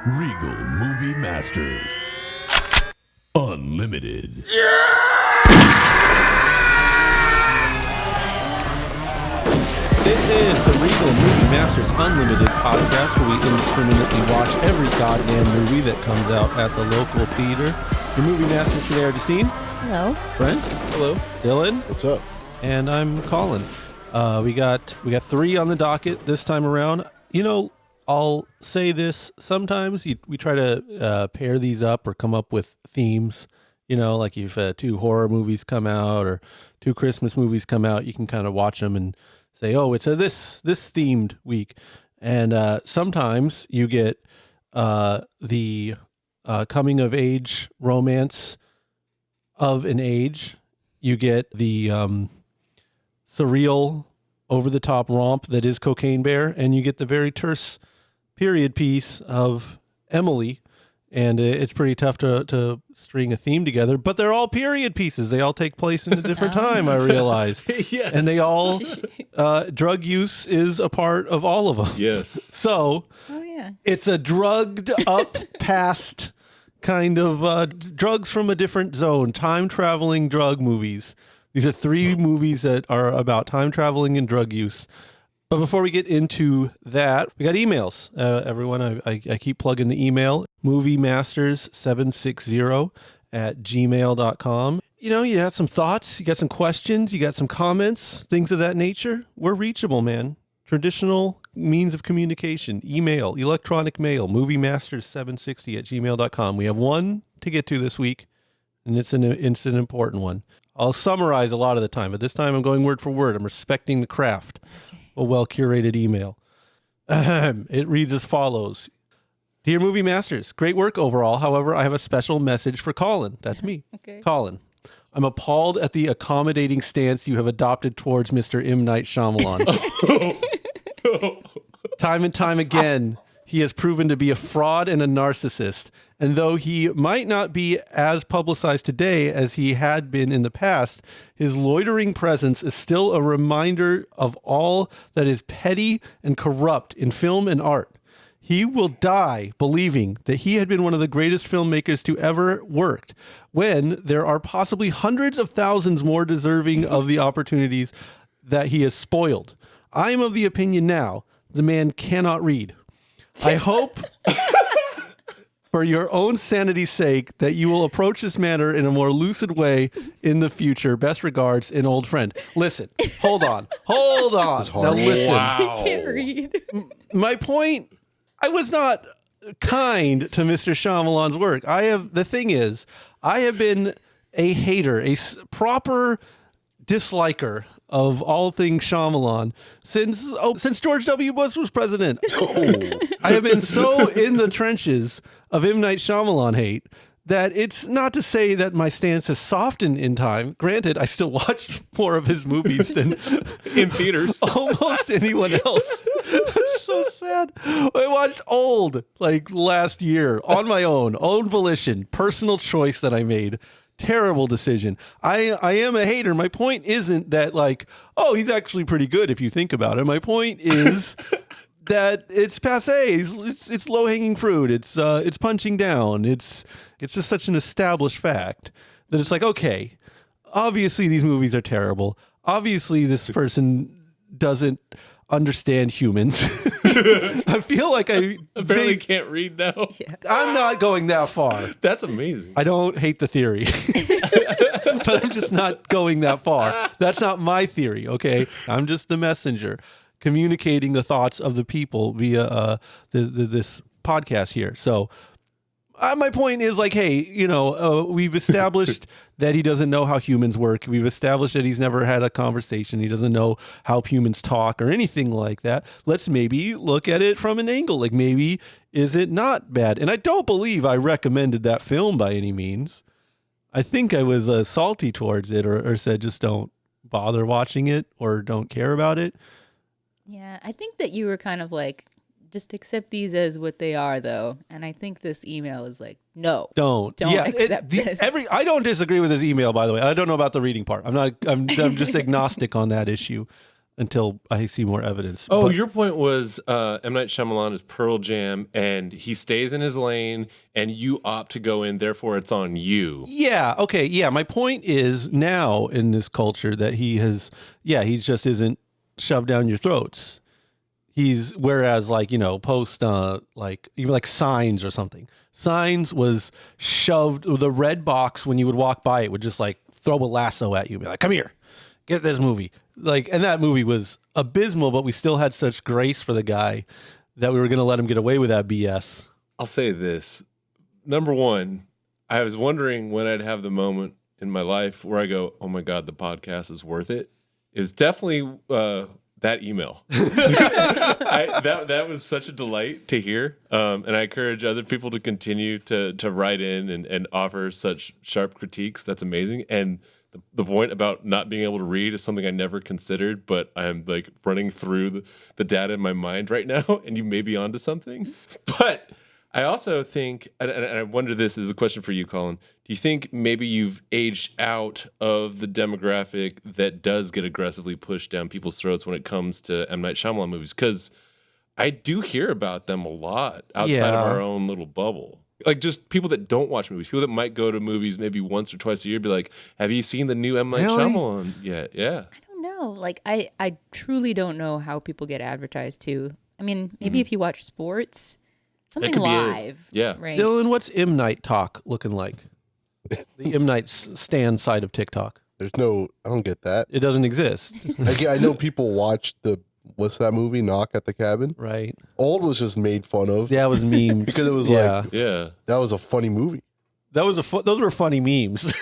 Regal Movie Masters. Unlimited. This is the Regal Movie Masters Unlimited podcast where we indiscriminately watch every goddamn movie that comes out at the local theater. Your movie masters today are Justine. Hello. Brent. Hello. Dylan. What's up? And I'm Colin. We got three on the docket this time around. You know, I'll say this, sometimes we try to pair these up or come up with themes. You know, like if two horror movies come out or two Christmas movies come out, you can kind of watch them and say, oh, it's a this themed week. And sometimes you get the coming of age romance of an age. You get the surreal over the top romp that is Cocaine Bear, and you get the very terse period piece of Emily. And it's pretty tough to string a theme together, but they're all period pieces. They all take place in a different time, I realize. Yes. And they all, drug use is a part of all of them. Yes. So it's a drugged up past kind of drugs from a different zone, time traveling drug movies. These are three movies that are about time traveling and drug use. But before we get into that, we got emails. Everyone, I keep plugging the email, moviemasters760@gmail.com. You know, you got some thoughts, you got some questions, you got some comments, things of that nature. We're reachable, man. Traditional means of communication, email, electronic mail, moviemasters760@gmail.com. We have one to get to this week, and it's an important one. I'll summarize a lot of the time, but this time I'm going word for word. I'm respecting the craft. A well-curated email. It reads as follows. Dear Movie Masters, great work overall. However, I have a special message for Colin. That's me. Okay. Colin, I'm appalled at the accommodating stance you have adopted towards Mr. M. Night Shyamalan. Time and time again, he has proven to be a fraud and a narcissist. And though he might not be as publicized today as he had been in the past, his loitering presence is still a reminder of all that is petty and corrupt in film and art. He will die believing that he had been one of the greatest filmmakers to ever worked, when there are possibly hundreds of thousands more deserving of the opportunities that he has spoiled. I am of the opinion now, the man cannot read. I hope, for your own sanity's sake, that you will approach this matter in a more lucid way in the future. Best regards, an old friend. Listen, hold on. Now listen. Wow. I can't read. My point, I was not kind to Mr. Shyamalan's work. The thing is, I have been a hater, a proper disliker of all things Shyamalan since George W. Bush was president. I have been so in the trenches of M. Night Shyamalan hate that it's not to say that my stance has softened in time. Granted, I still watched more of his movies than in theaters almost anyone else. That's so sad. I watched Old like last year on my own volition, personal choice that I made. Terrible decision. I am a hater. My point isn't that like, oh, he's actually pretty good if you think about it. My point is that it's passé. It's low hanging fruit. It's punching down. It's just such an established fact that it's like, okay, obviously these movies are terrible. Obviously this person doesn't understand humans. I feel like I apparently can't read now. Yeah. I'm not going that far. That's amazing. I don't hate the theory, but I'm just not going that far. That's not my theory, okay? I'm just the messenger communicating the thoughts of the people via this podcast here. So my point is like, hey, you know, we've established that he doesn't know how humans work. We've established that he's never had a conversation. He doesn't know how humans talk or anything like that. Let's maybe look at it from an angle. Like maybe is it not bad? And I don't believe I recommended that film by any means. I think I was salty towards it or said just don't bother watching it or don't care about it. Yeah, I think that you were kind of like, just accept these as what they are, though. And I think this email is like, no, don't accept this. I don't disagree with his email, by the way. I don't know about the reading part. I'm just agnostic on that issue. until I see more evidence. Oh, But- your point was M. Night Shyamalan is Pearl Jam, and he stays in his lane, and you opt to go in, therefore it's on you. Yeah. Okay. Yeah. My point is now in this culture that he just isn't shoved down your throats. Whereas like, post like even like Signs or something. Signs was shoved, the red box when you would walk by, it would just like throw a lasso at you and be like, come here, get this movie. Like, and that movie was abysmal, but we still had such grace for the guy that we were going to let him get away with that BS. I'll say this. Number one, I was wondering when I'd have the moment in my life where I go, oh my God, the podcast is worth it. Is definitely that email. That was such a delight to hear. And I encourage other people to continue to write in and offer such sharp critiques. That's amazing. And the point about not being able to read is something I never considered, but I'm like running through the data in my mind right now, and you may be onto something. But I also think, and I wonder, this is a question for you, Colin. Do you think maybe you've aged out of the demographic that does get aggressively pushed down people's throats when it comes to M. Night Shyamalan movies? Because I do hear about them a lot outside of our own little bubble. Like just people that don't watch movies, people that might go to movies maybe once or twice a year, be like, have you seen the new M. Night Shyamalan yet? Yeah. I don't know. Like, I truly don't know how people get advertised to. I mean, maybe if you watch sports, something could be live. Yeah. Right. Dylan, what's M. Night talk looking like? The M. Night stand side of TikTok. I don't get that. It doesn't exist. I know people watch what's that movie, Knock at the Cabin? Right. Old was just made fun of. Yeah, it was memed. Because it was Yeah. like, Yeah. that was a funny movie. Those were funny memes.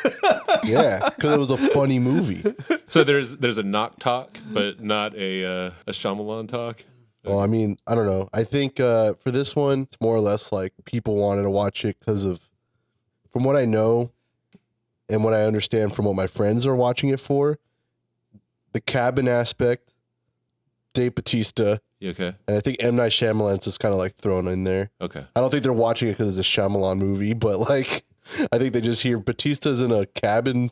Yeah, because it was a funny movie. So there's a knock talk, but not a Shyamalan talk. Well, I mean, I don't know. I think for this one, it's more or less like people wanted to watch it because of, from what I know and what I understand from what my friends are watching it for, the cabin aspect, Dave Bautista, You okay? and I think M. Night Shyamalan's just kind of like thrown in there. Okay. I don't think they're watching it because it's a Shyamalan movie, but like, I think they just hear Bautista's in a cabin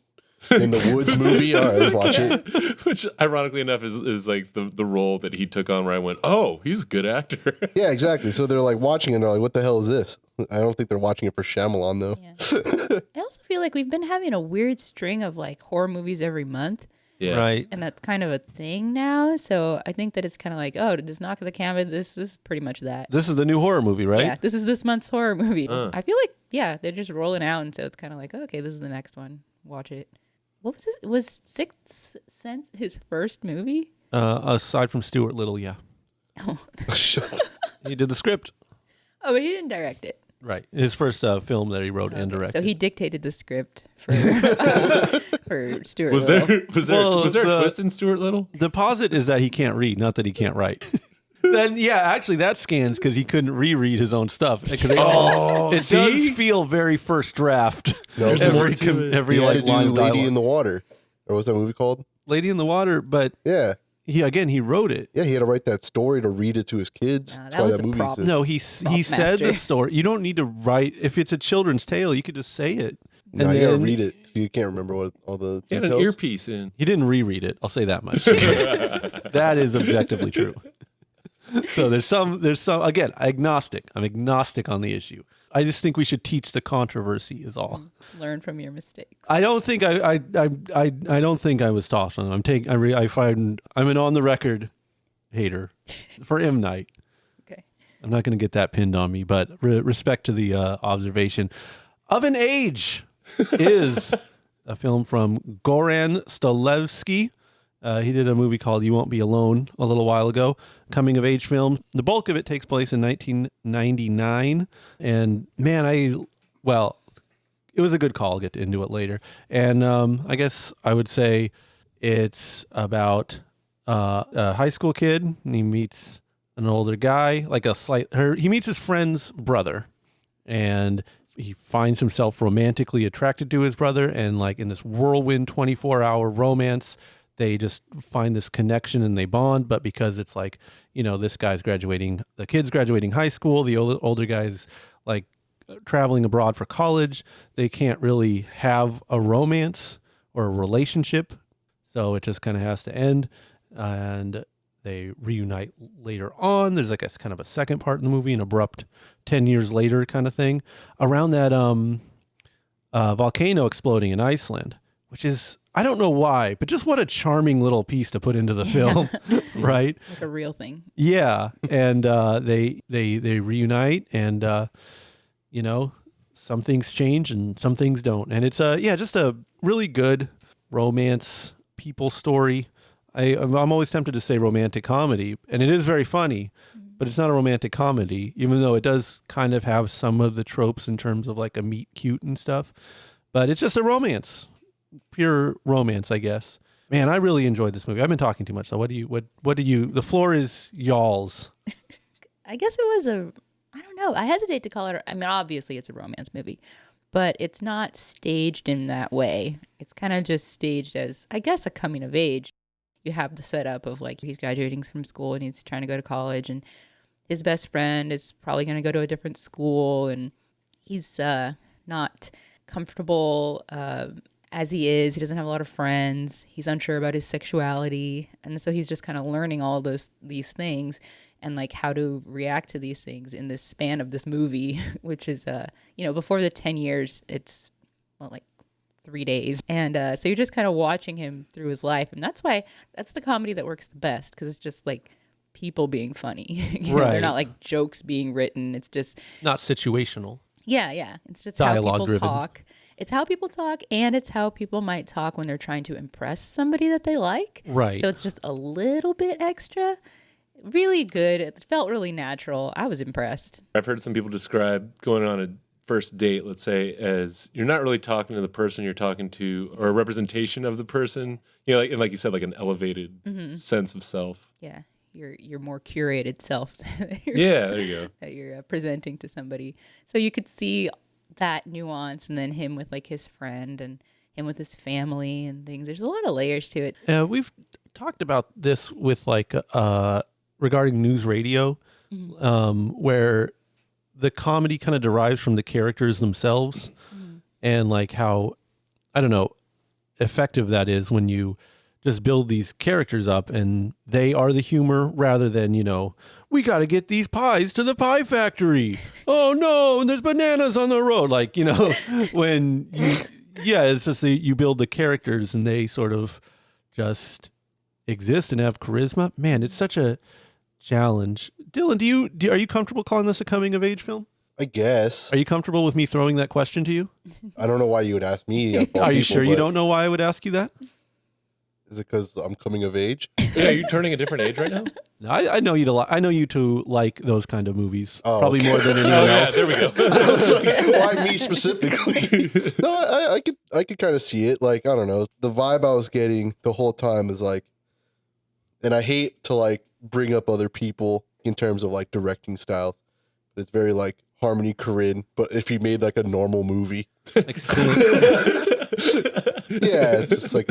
in the woods movie. All right, let's watch it. Which, ironically enough, is like the role that he took on where I went, oh, he's a good actor. Yeah, exactly. So they're like watching it and they're like, what the hell is this? I don't think they're watching it for Shyamalan though. Yeah. I also feel like we've been having a weird string of like horror movies every month. Yeah. Right. And that's kind of a thing now. So I think that it's kind of like, oh, did this Knock at the Cabin? This is pretty much that. This is the new horror movie, right? Yeah, this is this month's horror movie. I feel like, yeah, they're just rolling out. And so it's kind of like, okay, this is the next one. Watch it. What was it? Was Sixth Sense his first movie? Aside from Stuart Little, yeah. He did the script. Oh, but he didn't direct it. Right. His first film that he wrote and directed. So he dictated the script for for Stuart Was Little. there a the- twist in Stuart Little? The posit is that he can't read, not that he can't write. Then, yeah, actually that scans because he couldn't reread his own stuff. It does feel very first draft. No, every he had like to do line of Lady dialogue. in the Water. Or what's that movie called? Lady in the Water, but Yeah. he wrote it. Yeah, he had to write that story to read it to his kids. Nah, That's that why was that a movie problem. exists. No, he said the master. story. You don't need to write. If it's a children's tale, you could just say it. No, And you gotta then- read it. 'Cause you can't remember what all the He had an details. earpiece in. He didn't reread it. I'll say that much. That is objectively true. So there's some again, agnostic. I'm agnostic on the issue. I just think we should teach the controversy is all. Learn from your mistakes. I don't think I don't think I was tossed on. I'm an on the record hater for M. Night. Okay. I'm not going to get that pinned on me, but respect to the observation. Of an Age is a film from Goran Stolevsky. He did a movie called You Won't Be Alone a little while ago, coming of age film. The bulk of it takes place in 1999. And man, it was a good call. I'll get into it later. And I guess I would say it's about a high school kid, and he meets an older guy, he meets his friend's brother, and he finds himself romantically attracted to his brother, and like in this whirlwind 24-hour romance, they just find this connection and they bond. But because it's like, this guy's the kid's graduating high school, the older guy's like traveling abroad for college, they can't really have a romance or a relationship. So it just kind of has to end. and they reunite later on. There's like a kind of a second part in the movie, an abrupt 10 years later kind of thing around that volcano exploding in Iceland, which is, I don't know why, but just what a charming little piece to put into the film, right? Like a real thing. Yeah, and they reunite, and you know, some things change and some things don't, and it's just a really good romance people story. I'm always tempted to say romantic comedy, and it is very funny, but it's not a romantic comedy, even though it does kind of have some of the tropes in terms of like a meet cute and stuff. But it's just a romance, pure romance, I guess. Man, I really enjoyed this movie. I've been talking too much, so what do you? The floor is y'all's. I guess it was I don't know. I hesitate to call it. I mean, obviously it's a romance movie, but it's not staged in that way. It's kind of just staged as, I guess, a coming of age. You have the setup of like he's graduating from school and he's trying to go to college, and his best friend is probably going to go to a different school, and he's not comfortable as he is. He doesn't have a lot of friends. He's unsure about his sexuality, and so he's just kind of learning all these things and like how to react to these things in this span of this movie, which is before the 10 years, it's like 3 days. And so you're just kind of watching him through his life. And that's the comedy that works the best, because it's just like people being funny. Right. They're not like jokes being written. It's just Not situational. Yeah. It's just Dialogue how people driven. talk. It's how people talk, and it's how people might talk when they're trying to impress somebody that they like. Right. So it's just a little bit extra. Really good. It felt really natural. I was impressed. I've heard some people describe going on a first date, let's say, as you're not really talking to the person you're talking to, or a representation of the person. You know, like you said, like an elevated sense of self. Yeah, your more curated self. Yeah, there you go. That you're presenting to somebody. So you could see that nuance, and then him with like his friend, and him with his family and things. There's a lot of layers to it. We've talked about this with like regarding news radio, where the comedy kind of derives from the characters themselves, and like how, I don't know, effective that is when you just build these characters up and they are the humor rather than, we got to get these pies to the pie factory. Oh no, and there's bananas on the road. Like, when it's just you build the characters and they sort of just exist and have charisma. Man, it's such a challenge. Dylan, are you comfortable calling this a coming of age film? I guess. Are you comfortable with me throwing that question to you? I don't know why you would ask me. Are you sure you don't know why I would ask you that? Is it because I'm coming of age? Yeah, are you turning a different age right now? No, I know you to I know you to like those kind of movies, Oh, probably okay. more than anyone Oh, yeah, else. there we go. I was like, why me specifically? No, I could kind of see it. Like, I don't know. The vibe I was getting the whole time is like, and I hate to like bring up other people in terms of like directing styles, but it's very like Harmony Korine, but if he made like a normal movie. Like, Yeah, it's just like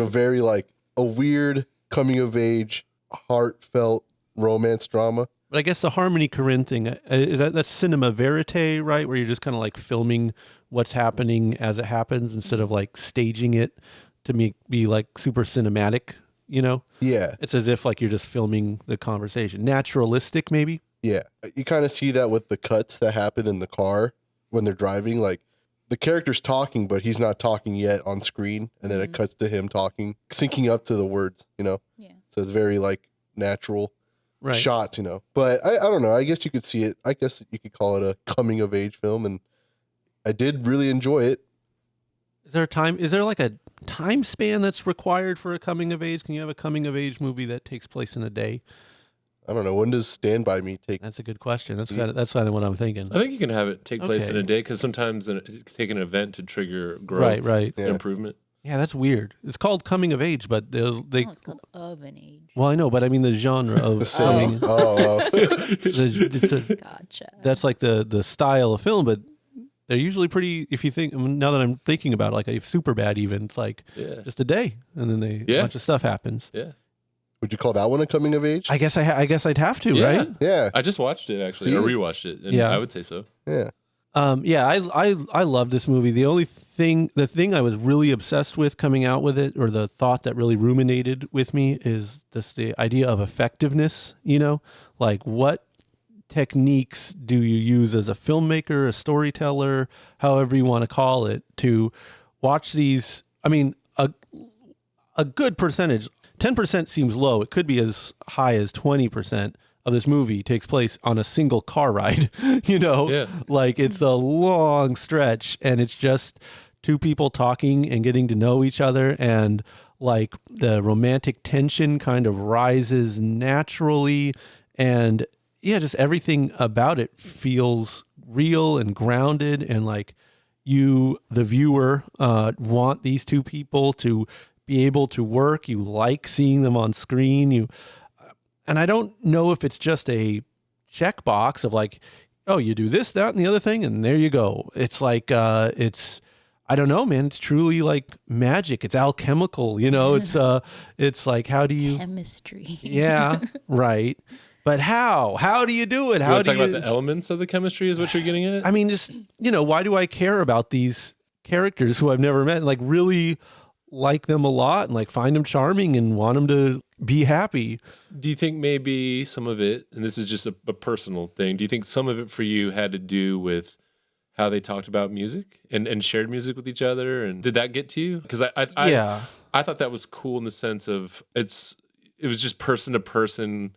a weird coming of age, heartfelt romance drama. but I guess the Harmony Korine thing is that's cinema verite, right? Where you're just kind of like filming what's happening as it happens instead of like staging it to be like super cinematic. Yeah, It's as if like you're just filming the conversation, naturalistic maybe. yeah. You kind of see that with the cuts that happen in the car when they're driving. Like the character's talking, but he's not talking yet on screen, and then it cuts to him talking, syncing up to the words. Yeah. So it's very like natural Right. shots. But I don't know. I guess you could see it. I guess you could call it a coming of age film, and I did really enjoy it. Is there like a time span that's required for a coming of age? Can you have a coming of age movie that takes place in a day? I don't know. When does Stand By Me take? That's a good question. That's kind of what I'm thinking. I think you can have it take place Okay. in a day, because sometimes it can take an event to trigger growth, Right. Yeah. improvement. Yeah, that's weird. It's called coming of age, but they It's called Of an Age. well, I know, but I mean the genre of The same. coming. Oh. Gotcha. That's like the style of film, but they're usually pretty. If you think now that I'm thinking about it, like a Superbad, even it's like Yeah. just a day, and then a Yeah. bunch of stuff happens. Yeah. Would you call that one a coming of age? I guess I'd have to, Yeah. right? Yeah. I just watched it actually, See? or rewatched it, and Yeah. I would say so. Yeah. Yeah, I love this movie. The thing I was really obsessed with coming out with it, or the thought that really ruminated with me, is the idea of effectiveness. Like what techniques do you use as a filmmaker, a storyteller, however you want to call it, to watch these? I mean, a good percentage, 10% seems low. It could be as high as 20% of this movie takes place on a single car ride, Yeah. like it's a long stretch and it's just two people talking and getting to know each other. And like the romantic tension kind of rises naturally. And yeah, just everything about it feels real and grounded. And like you, the viewer, want these two people to be able to work. You like seeing them on screen. And I don't know if it's just a checkbox of like, oh, you do this, that, and the other thing, and there you go. It's like, I don't know, man. It's truly like magic. It's alchemical, it's like, how do you... Chemistry. Yeah, right. But how? How do you do it? You How want do to talk about the elements of the chemistry is what you're getting at? I mean, just, why do I care about these characters who I've never met and like really like them a lot and like find them charming and want them to be happy? Do you think maybe some of it, and this is just a personal thing, do you think some of it for you had to do with how they talked about music and shared music with each other? And did that get to you? Because I thought that was cool in the sense of it was just person to person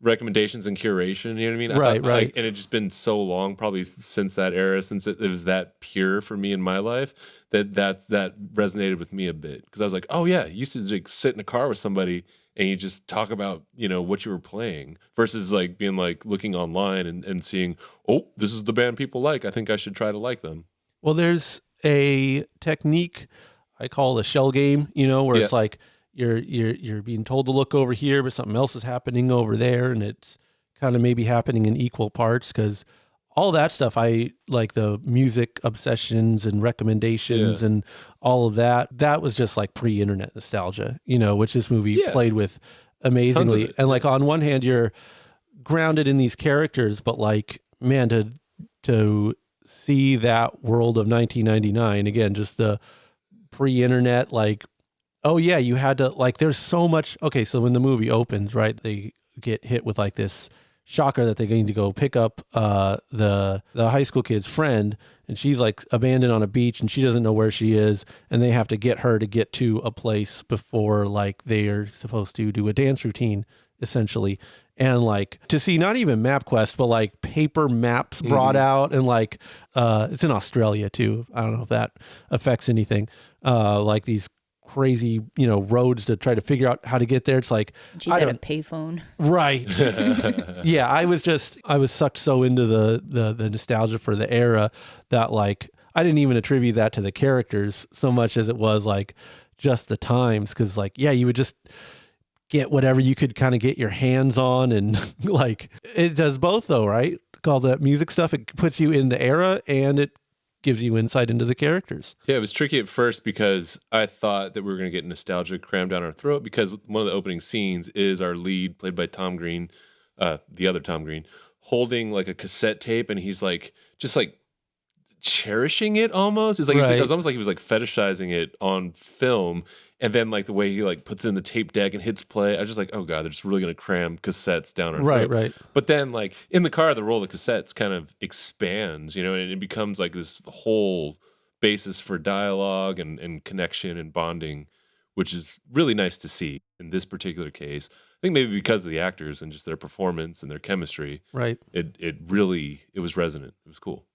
recommendations and curation. You know what I mean? Right. And it just been so long, probably since that era, since it was that pure for me in my life, that resonated with me a bit. Because I was like, oh yeah, you used to like sit in a car with somebody and you just talk about, what you were playing, versus like being like looking online and seeing, oh, this is the band people like. I think I should try to like them. Well, there's a technique I call the shell game, where it's like you're being told to look over here, but something else is happening over there, and it's kind of maybe happening in equal parts. Because all that stuff, I like the music obsessions and recommendations and all of that. That was just like pre-internet nostalgia, which this movie played with amazingly. And like on one hand, you're grounded in these characters, but like, man, to see that world of 1999 again, just the pre-internet, like, oh yeah, you had to like, there's so much. Okay, so when the movie opens, right, they get hit with like this shocker that they're going to go pick up the high school kid's friend, and she's like abandoned on a beach and she doesn't know where she is, and they have to get her to get to a place before like they are supposed to do a dance routine essentially. And like to see not even MapQuest, but like paper maps brought out, and like it's in Australia too. I don't know if that affects anything. Like these crazy, roads to try to figure out how to get there. It's like she's at a payphone. Right. Yeah, I was sucked so into the nostalgia for the era that like I didn't even attribute that to the characters so much as it was like just the times. Because like, yeah, you would just get whatever you could kind of get your hands on, and like it does both though, right? All that music stuff, it puts you in the era and it gives you insight into the characters. Yeah, it was tricky at first because I thought that we were going to get nostalgia crammed down our throat, because one of the opening scenes is our lead, played by Tom Green, the other Tom Green, holding like a cassette tape, and he's like just like cherishing it almost. It's like it was almost like he was like fetishizing it on film. And then like the way he like puts it in the tape deck and hits play, I was just like, oh God, they're just really going to cram cassettes down our throat. Right. But then like in the car, the roll of cassettes kind of expands, and it becomes like this whole basis for dialogue and connection and bonding, which is really nice to see in this particular case. I think maybe because of the actors and just their performance and their chemistry. Right. It was resonant. It was cool.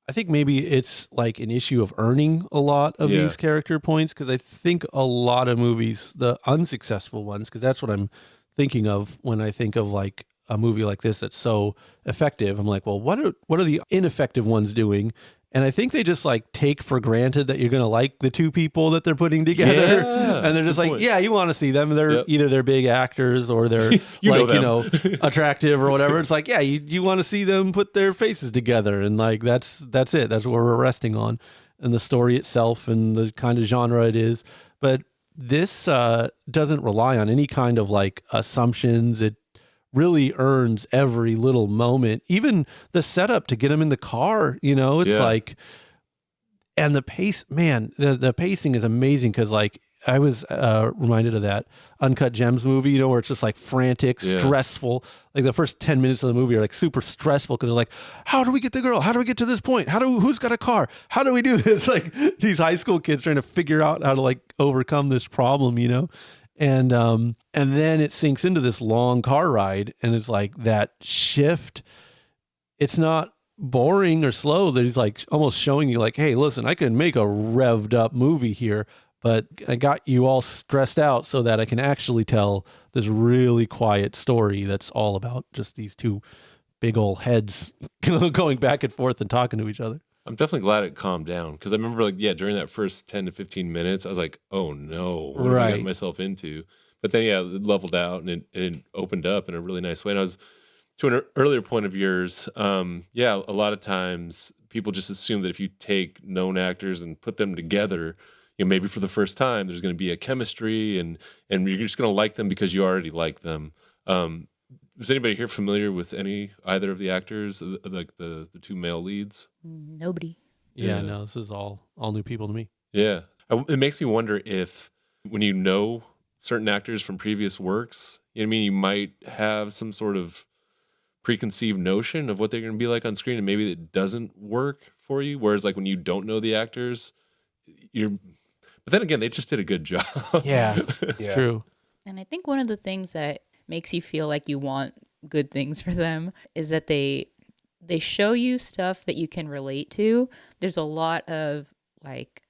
I think maybe it's like an issue of earning a lot of these character points, because I think a lot of movies, the unsuccessful ones, because that's what I'm thinking of when I think of like a movie like this that's so effective. I'm like, well, what are the ineffective ones doing? And I think they just like take for granted that you're going to like the two people that they're putting together. Yeah, and they're just like, point. Yeah, you want to see them. They're either they're big actors or they're attractive or whatever. It's like, yeah, you want to see them put their faces together. And like, that's it. That's what we're resting on, and the story itself and the kind of genre it is. But this doesn't rely on any kind of like assumptions. It really earns every little moment. Even the setup to get him in the car, it's like, and the pace, man, the pacing is amazing. Cause like I was reminded of that Uncut Gems movie, where it's just like frantic, stressful. Like the first 10 minutes of the movie are like super stressful because they're like, how do we get the girl? How do we get to this point? Who's got a car? How do we do this? Like these high school kids trying to figure out how to like overcome this problem, And then it sinks into this long car ride, and it's like that shift. It's not boring or slow. That he's like almost showing you like, hey, listen, I can make a revved up movie here, but I got you all stressed out so that I can actually tell this really quiet story that's all about just these two big old heads going back and forth and talking to each other. I'm definitely glad it calmed down, because I remember during that first 10 to 15 minutes, I was like, oh no, what did I get myself into? But then, it leveled out and it opened up in a really nice way. And I was, to an earlier point of yours, a lot of times people just assume that if you take known actors and put them together, maybe for the first time, there's going to be a chemistry and you're just going to like them because you already like them. Is anybody here familiar with either of the actors, like the two male leads? Nobody. Yeah, no, this is all new people to me. Yeah. It makes me wonder if when you know certain actors from previous works, you might have some sort of preconceived notion of what they're going to be like on screen, and maybe it doesn't work for you. Whereas like when you don't know the actors, but then again, they just did a good job. Yeah, it's true. And I think one of the things that makes you feel like you want good things for them is that they show you stuff that you can relate to. There's a lot of like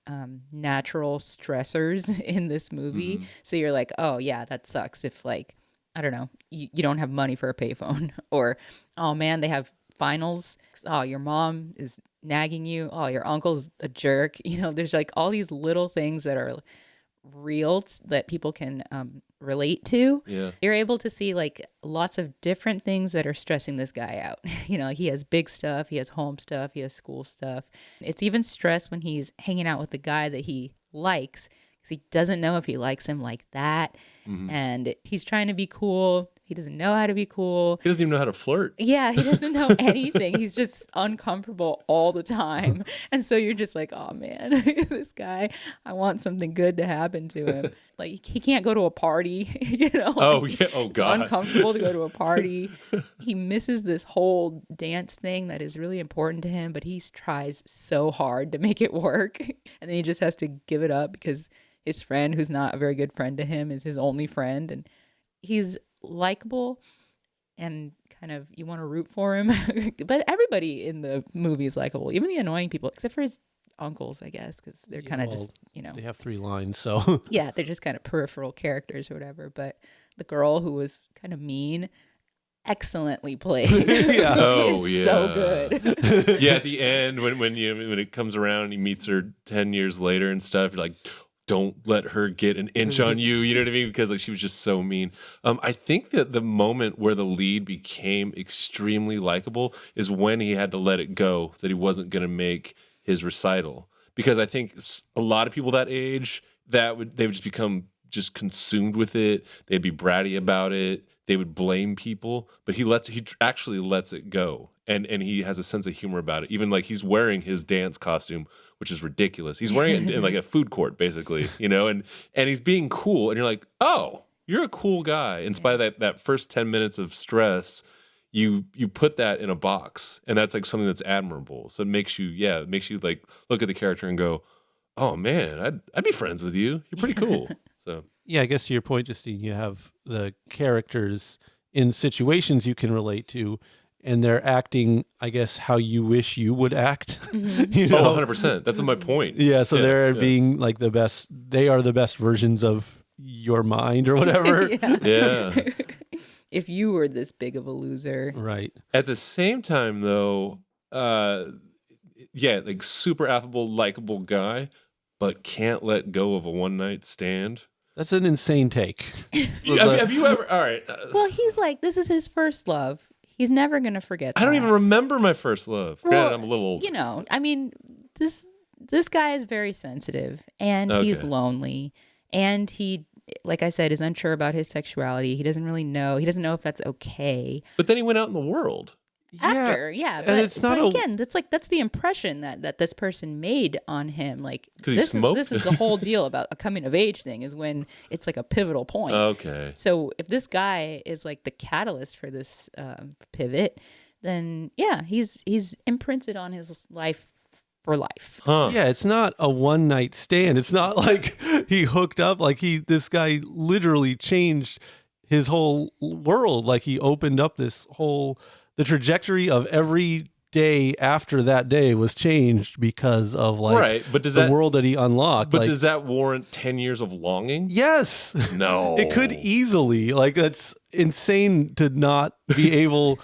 natural stressors in this movie. Mm-hmm. So you're like, oh yeah, that sucks if like, I don't know, you don't have money for a payphone, or, oh man, they have finals. Oh, your mom is nagging you. Oh, your uncle's a jerk. There's like all these little things that are real that people can relate to. Yeah. You're able to see like lots of different things that are stressing this guy out. He has big stuff, he has home stuff, he has school stuff. It's even stress when he's hanging out with the guy that he likes, because he doesn't know if he likes him like that. Mm-hmm. And he's trying to be cool. He doesn't know how to be cool. He doesn't even know how to flirt. Yeah, he doesn't know anything. He's just uncomfortable all the time. And so you're just like, oh man, this guy, I want something good to happen to him. Like he can't go to a party, Oh yeah, oh god. It's uncomfortable to go to a party. He misses this whole dance thing that is really important to him, but he tries so hard to make it work. And then he just has to give it up because his friend, who's not a very good friend to him, is his only friend. And he's likable and kind of, you want to root for him. But everybody in the movie is likable, even the annoying people, except for his uncles, I guess, because they're kind of just, They have 3 lines, so. Yeah, they're just kind of peripheral characters or whatever. But the girl who was kind of mean, excellently played. Yeah. Oh, yeah. So good. Yeah, at the end, when it comes around and he meets her 10 years later and stuff, you're like, don't let her get an inch on you. You know what I mean? Because like she was just so mean. I think that the moment where the lead became extremely likable is when he had to let it go that he wasn't going to make his recital. Because I think a lot of people that age, they would just become just consumed with it. They'd be bratty about it. They would blame people. But he actually lets it go. And he has a sense of humor about it. Even like he's wearing his dance costume, which is ridiculous. He's wearing it in like a food court, basically, and he's being cool. And you're like, oh, you're a cool guy. In spite of that first 10 minutes of stress, you put that in a box. And that's like something that's admirable. So it makes you like look at the character and go, oh man, I'd be friends with you. You're pretty cool. So yeah, I guess to your point, Justine, you have the characters in situations you can relate to, and they're acting, I guess, how you wish you would act. Mm-hmm. Oh, 100%. That's my point. Yeah, so they're being like the best. They are the best versions of your mind or whatever. Yeah. If you were this big of a loser. Right. At the same time, though, like super affable, likable guy, but can't let go of a one-night stand. That's an insane take. Have you ever? All right. Well, he's like, this is his first love. He's never going to forget that. I don't even remember my first love. Well, Granted, I'm a little old. I mean, this guy is very sensitive, and he's lonely, and he like I said, is unsure about his sexuality. He doesn't really know. He doesn't know if that's okay. But then he went out in the world. After, and but, it's not but again, that's the impression that this person made on him. Like, 'Cause he this smoked? is the whole deal about a coming of age thing, is when it's like a pivotal point. Okay. So if this guy is like the catalyst for this pivot, then yeah, he's imprinted on his life for life. Huh. Yeah, it's not a one night stand. It's not like he hooked up. Like this guy literally changed his whole world. Like he opened up the trajectory of every day after that day was changed because of like Right, but the world that he unlocked. But like, does that warrant 10 years of longing? yes, No. it could easily. Like that's insane to not be able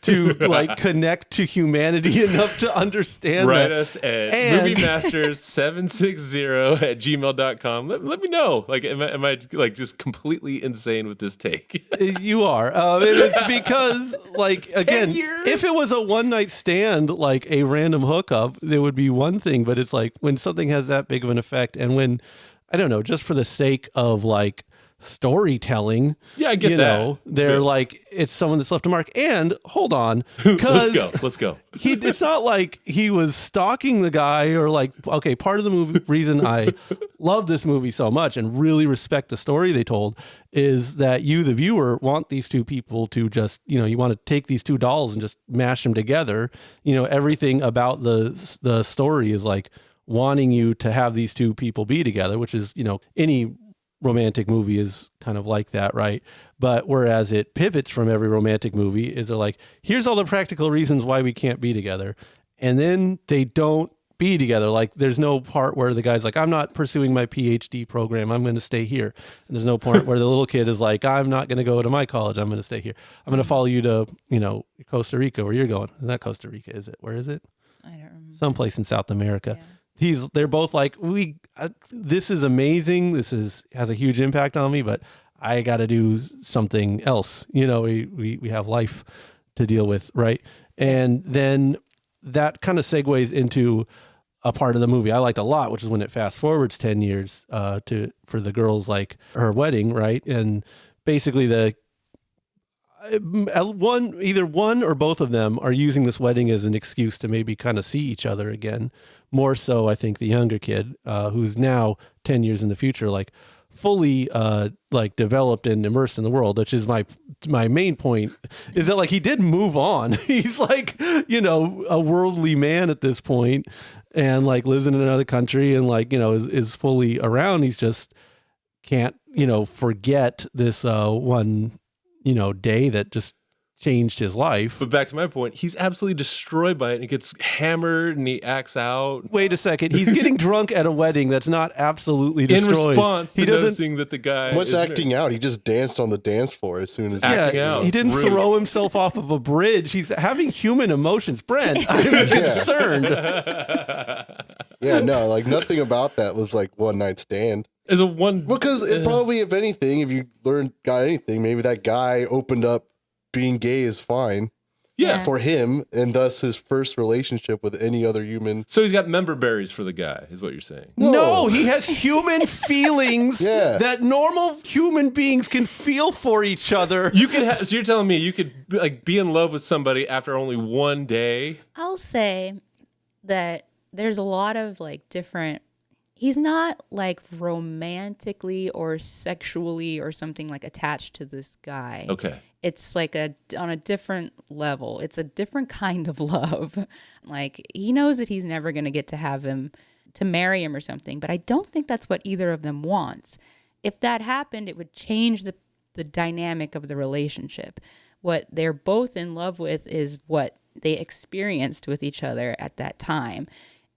to like connect to humanity enough to understand Write that. us at And- moviemasters760@gmail.com. Let me know. Like, am I like just completely insane with this take? You are. And it's because, like, again, years? if it was a one night stand, like a random hookup, there would be one thing. But it's like when something has that big of an effect, and when, I don't know, just for the sake of like storytelling, Yeah, I get you that. know, they're Yeah. like, it's someone that's left a mark. And hold on, Let's go. it's not like he was stalking the guy or like, okay, part of the movie reason I love this movie so much and really respect the story they told is that you, the viewer, want these two people to just, you know, you want to take these two dolls and just mash them together. You know, everything about the story is like wanting you to have these two people be together, which is, you know, any romantic movie is kind of like that, right? But whereas it pivots from every romantic movie is they're like, here's all the practical reasons why we can't be together. And then they don't be together. Like there's no part where the guy's like, I'm not pursuing my PhD program. I'm going to stay here. And there's no part where the little kid is like, I'm not going to go to my college. I'm going to stay here. I'm going to follow you to, you know, Costa Rica where you're going. Is that Costa Rica? Is it? Where is it? I don't remember. Someplace in South America. Yeah. They're both like, this is amazing. Has a huge impact on me, but I got to do something else. You know, we have life to deal with. Right. And then that kind of segues into a part of the movie I liked a lot, which is when it fast forwards 10 years, for the girls, like her wedding. Right. And basically either one or both of them are using this wedding as an excuse to maybe kind of see each other again. More so, I think the younger kid, who's now 10 years in the future, like fully like developed and immersed in the world, which is my main point, is that like he did move on. He's like, you know, a worldly man at this point and like lives in another country and like, you know, is fully around. He's just can't, you know, forget this one, you know, day that just changed his life. But back to my point, he's absolutely destroyed by it and he gets hammered and he acts out. Wait a second. He's getting drunk at a wedding that's not absolutely destroyed. In response to he doesn't noticing that the guy What's is acting out? He just danced on the dance floor as soon as acting out. He didn't Rude. throw himself off of a bridge. He's having human emotions. Brent, I'm concerned. Yeah, no, like nothing about that was like one night stand. As a one Because it probably, if anything, if you got anything, maybe that guy opened up being gay is fine yeah. for him, and thus his first relationship with any other human. So he's got member berries for the guy, is what you're saying. No, he has human feelings Yeah. that normal human beings can feel for each other. You could have, so you're telling me you could like be in love with somebody after only one day? I'll say that there's a lot of like different. He's not like romantically or sexually or something like attached to this guy. Okay. It's like on a different level. It's a different kind of love. Like he knows that he's never going to get to have him to marry him or something, but I don't think that's what either of them wants. If that happened, it would change the dynamic of the relationship. What they're both in love with is what they experienced with each other at that time.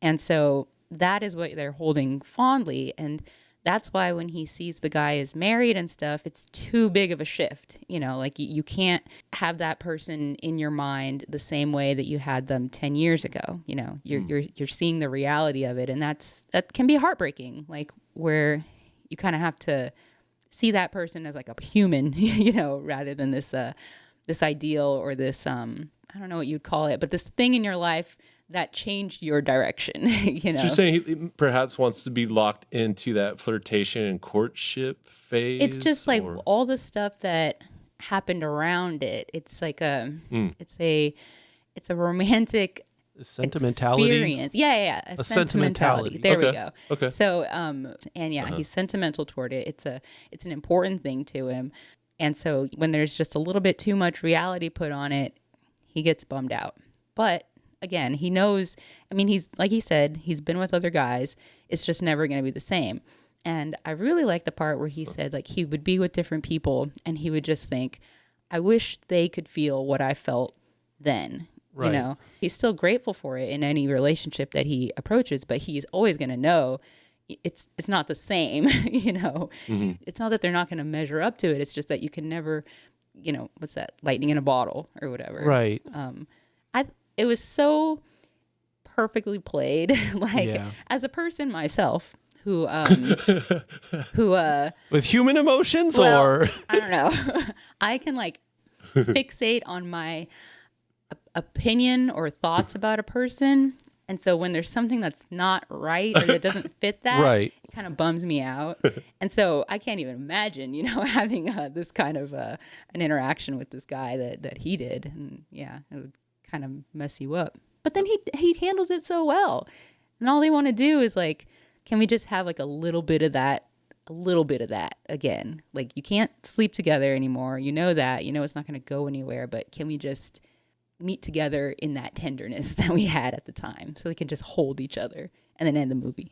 And so that is what they're holding fondly. And that's why when he sees the guy is married and stuff, it's too big of a shift. You know, like you can't have that person in your mind the same way that you had them 10 years ago. You know, you're seeing the reality of it. And that can be heartbreaking, like where you kind of have to see that person as like a human, you know, rather than this ideal or this I don't know what you'd call it, but this thing in your life that changed your direction, you know? So you're saying he perhaps wants to be locked into that flirtation and courtship phase? It's just like all the stuff that happened around it. It's like it's a romantic Sentimentality. experience. Yeah. A sentimentality. There we go. Okay. So, and yeah, he's sentimental toward it. It's an important thing to him. And so when there's just a little bit too much reality put on it, he gets bummed out. But again, he knows, I mean, he's, like he said, he's been with other guys. It's just never going to be the same. And I really like the part where he said, like, he would be with different people and he would just think, I wish they could feel what I felt then. Right. You know, he's still grateful for it in any relationship that he approaches, but he's always going to know it's not the same, you know. It's not that they're not going to measure up to it. It's just that you can never, you know, what's that, lightning in a bottle or whatever. Right. It was so perfectly played. Like, as a person myself who with human emotions, well, or I don't know, I can like fixate on my opinion or thoughts about a person. And so when there's something that's not right or that doesn't fit that, Right. it kind of bums me out. And so I can't even imagine, you know, having this kind of an interaction with this guy that he did. And yeah, it would kind of mess you up. But then he handles it so well. And all they want to do is like, can we just have like a little bit of that again? Like, you can't sleep together anymore. You know that. You know it's not going to go anywhere. But can we just meet together in that tenderness that we had at the time so we can just hold each other and then end the movie?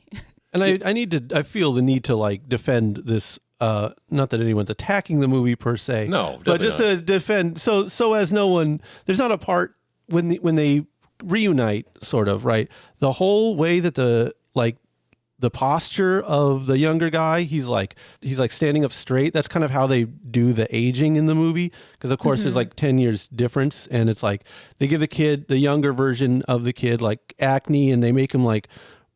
And I feel the need to like defend this, not that anyone's attacking the movie per se. No, but just to defend so as no one, there's not a part when they reunite, sort of, right? The whole way that the posture of the younger guy, he's like standing up straight. That's kind of how they do the aging in the movie. Because of course there's like 10 years difference. And it's like they give the younger version of the kid like acne, and they make him like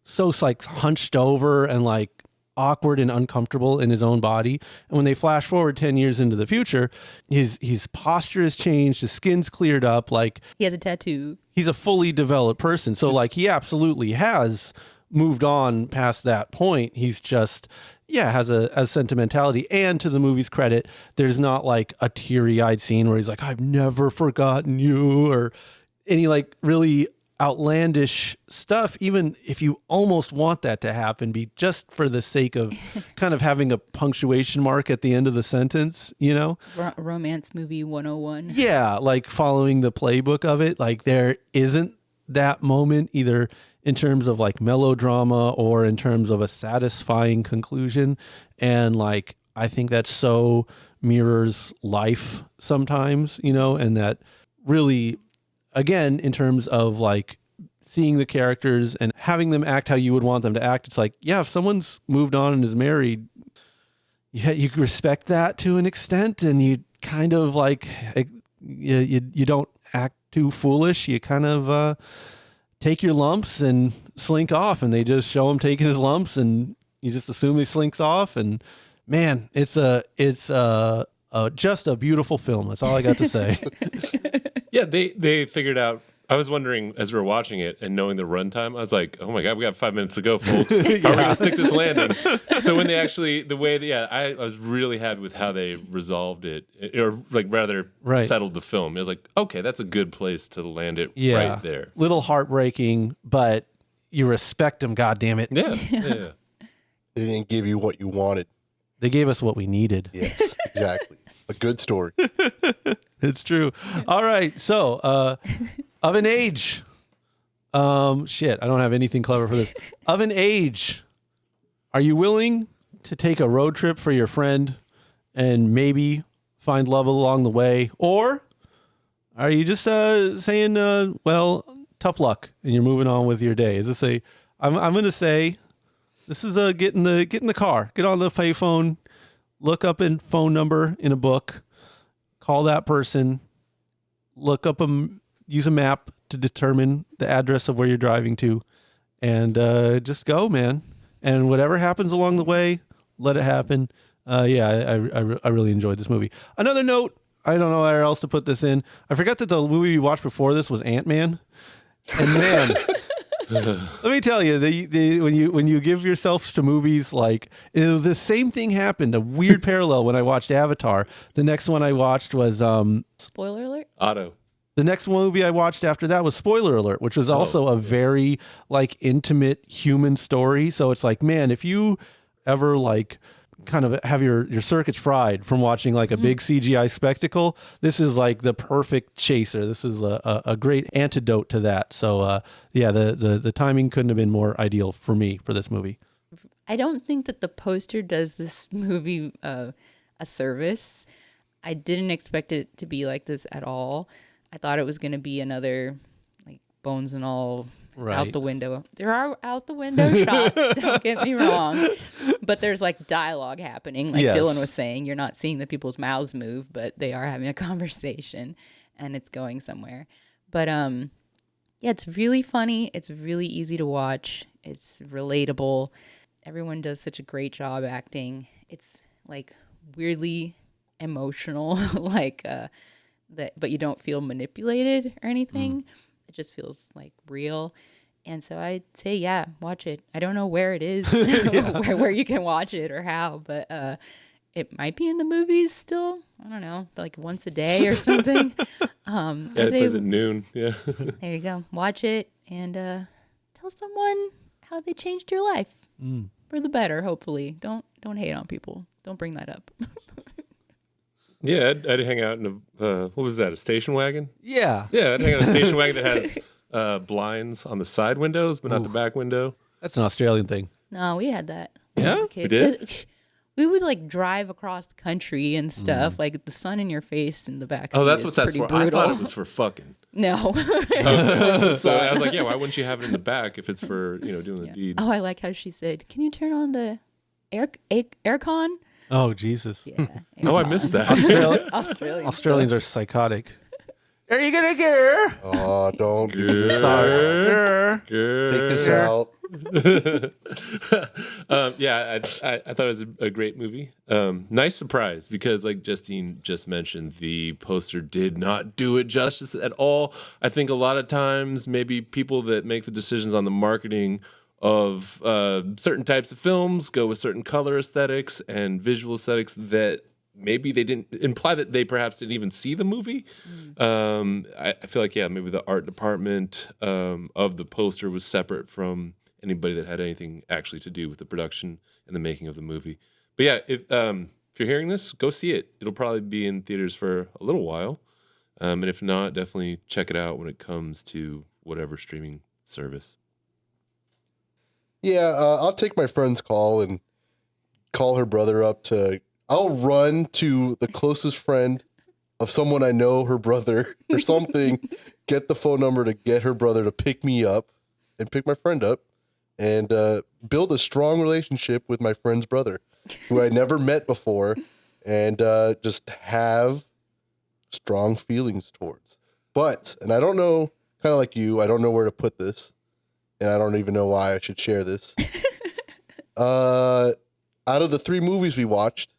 so like hunched over and like awkward and uncomfortable in his own body. And when they flash forward 10 years into the future, his posture has changed. His skin's cleared up. Like, He has a tattoo. he's a fully developed person. So like he absolutely has moved on past that point. He's just, has a sentimentality. And to the movie's credit, there's not like a teary-eyed scene where he's like, I've never forgotten you, or any like really outlandish stuff, even if you almost want that to happen, be just for the sake of kind of having a punctuation mark at the end of the sentence, you know? Romance movie 101. Yeah, like following the playbook of it. Like, there isn't that moment either in terms of like melodrama or in terms of a satisfying conclusion. And like, I think that so mirrors life sometimes, you know, and that really, again, in terms of like seeing the characters and having them act how you would want them to act, it's like, yeah, if someone's moved on and is married, yeah, you respect that to an extent, and you kind of like, you don't act too foolish. You kind of take your lumps and slink off, and they just show him taking his lumps, and you just assume he slinks off. And man, it's just a beautiful film. That's all I got to say. Yeah, they figured out. I was wondering as we were watching it and knowing the runtime, I was like, oh my God, we got 5 minutes to go, folks. How are we going to stick this landing? So when they actually, I was really happy with how they resolved it, or like rather settled the film. It was like, okay, that's a good place to land it right there. Little heartbreaking, but you respect them, goddammit. Yeah. They didn't give you what you wanted. They gave us what we needed. Yes, exactly. A good story. It's true. All right. So, of an age. Shit, I don't have anything clever for this. Of an age, are you willing to take a road trip for your friend and maybe find love along the way? Or are you just saying, well, tough luck, and you're moving on with your day? Is this I'm going to say, this is get in the car, get on the payphone, look up a phone number in a book, call that person, look up use a map to determine the address of where you're driving to, and just go, man. And whatever happens along the way, let it happen. I really enjoyed this movie. Another note I don't know where else to put this in. I forgot that the movie we watched before this was Ant-Man. And man, let me tell you, when you give yourself to movies, like the same thing happened. A weird parallel when I watched Avatar. The next one I watched was Spoiler alert. Otto. the next movie I watched after that was Spoiler Alert, which was also a very like intimate human story. So it's like, man, if you ever like kind of have your circuits fried from watching like a big CGI spectacle, this is like the perfect chaser. This is a great antidote to that. So yeah, the timing couldn't have been more ideal for me for this movie. I don't think that the poster does this movie a service. I didn't expect it to be like this at all. I thought it was going to be another like bones and all out the window. There are out the window shots, don't get me wrong. But there's like dialogue happening. Like Dylan was saying, you're not seeing the people's mouths move, but they are having a conversation and it's going somewhere. But yeah, it's really funny. It's really easy to watch. It's relatable. Everyone does such a great job acting. It's like weirdly emotional, like that, but you don't feel manipulated or anything. It just feels like real. And so I'd say, yeah, watch it. I don't know where it is, where you can watch it or how, but it might be in the movies still. I don't know, like once a day or something. Yeah, it plays at noon. Yeah. There you go. Watch it and tell someone how they changed your life for the better. Hopefully, don't hate on people. Don't bring that up. Yeah, I'd hang out in a what was that? A station wagon? Yeah. Yeah, I'd hang out in a station wagon that has blinds on the side windows, but not the back window. That's an Australian thing. No, we had that. Yeah? We did? We would like drive across the country and stuff, like the sun in your face in the back. Oh, that's what is that's pretty for. brutal. I thought it was for fucking. No. So I was like, yeah, why wouldn't you have it in the back if it's for, doing the deed? Oh, I like how she said, "Can you turn on the aircon?" Oh, Jesus. Yeah. Oh, I missed that. Australians are psychotic. Are you going to go? Oh, don't do this. Sorry. Take this out. Yeah, I thought it was a great movie. Nice surprise because, like Justine just mentioned, the poster did not do it justice at all. I think a lot of times maybe people that make the decisions on the marketing of certain types of films go with certain color aesthetics and visual aesthetics that maybe they didn't imply that they perhaps didn't even see the movie. I feel like, yeah, maybe the art department of the poster was separate from anybody that had anything actually to do with the production and the making of the movie. But yeah, if you're hearing this, go see it. It'll probably be in theaters for a little while. And if not, definitely check it out when it comes to whatever streaming service. Yeah, I'll take my friend's call and call her brother up I'll run to the closest friend of someone I know, her brother or something, get the phone number to get her brother to pick me up and pick my friend up and build a strong relationship with my friend's brother, who I never met before, and just have strong feelings towards. But, and I don't know, kind of like you, I don't know where to put this. And I don't even know why I should share this. Out of the 3 movies we watched,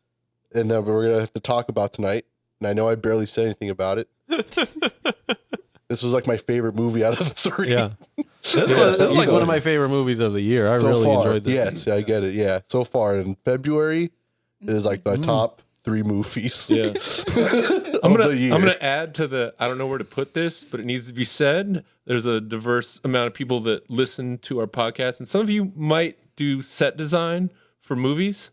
and that we're going to have to talk about tonight, and I know I barely said anything about it. This was like my favorite movie out of the 3. Yeah. This was like one of my favorite movies of the year. I really enjoyed this. Yes, I get it. Yeah. So far in February, it is like my top 3 movies. Yeah. I'm gonna add to the, I don't know where to put this, but it needs to be said. There's a diverse amount of people that listen to our podcast, and some of you might do set design for movies.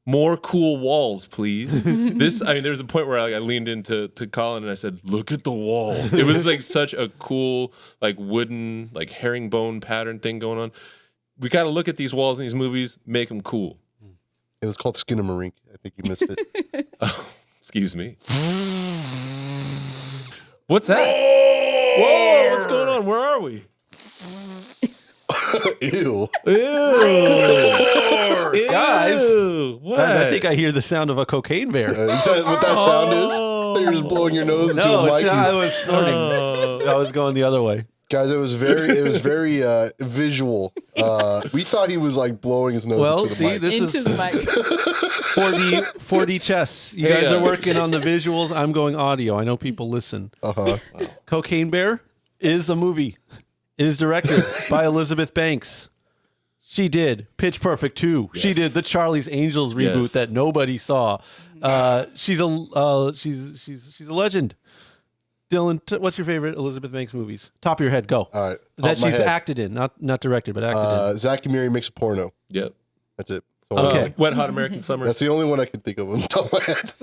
More cool walls, please. There was a point where I leaned into Colin and I said, "Look at the wall." It was like such a cool, like wooden, like herringbone pattern thing going on. We got to look at these walls in these movies, make them cool. It was called Skinamarink. I think you missed it. Oh, excuse me. What's that? Whoa! What's going on? Where are we? Ew. Ew. Guys. What? I think I hear the sound of a cocaine bear. Is that what that sound is? You're just blowing your nose into a mic. I was snorting. I was going the other way. Guys, it was very visual. We thought he was like blowing his nose into the mic. Into the mic. 4D chess. You guys are working on the visuals. I'm going audio. I know people listen. Wow. Cocaine Bear is a movie. It is directed by Elizabeth Banks. She did Pitch Perfect 2. Yes. She did the Charlie's Angels reboot that nobody saw. She's a legend. Dylan, what's your favorite Elizabeth Banks movies? Top of your head, go. All right. That she's acted in, not directed, but acted in. Zach and Miri Makes a Porno. Yep. That's it. Okay. Wet Hot American Summer. That's the only one I can think of on the top of my head.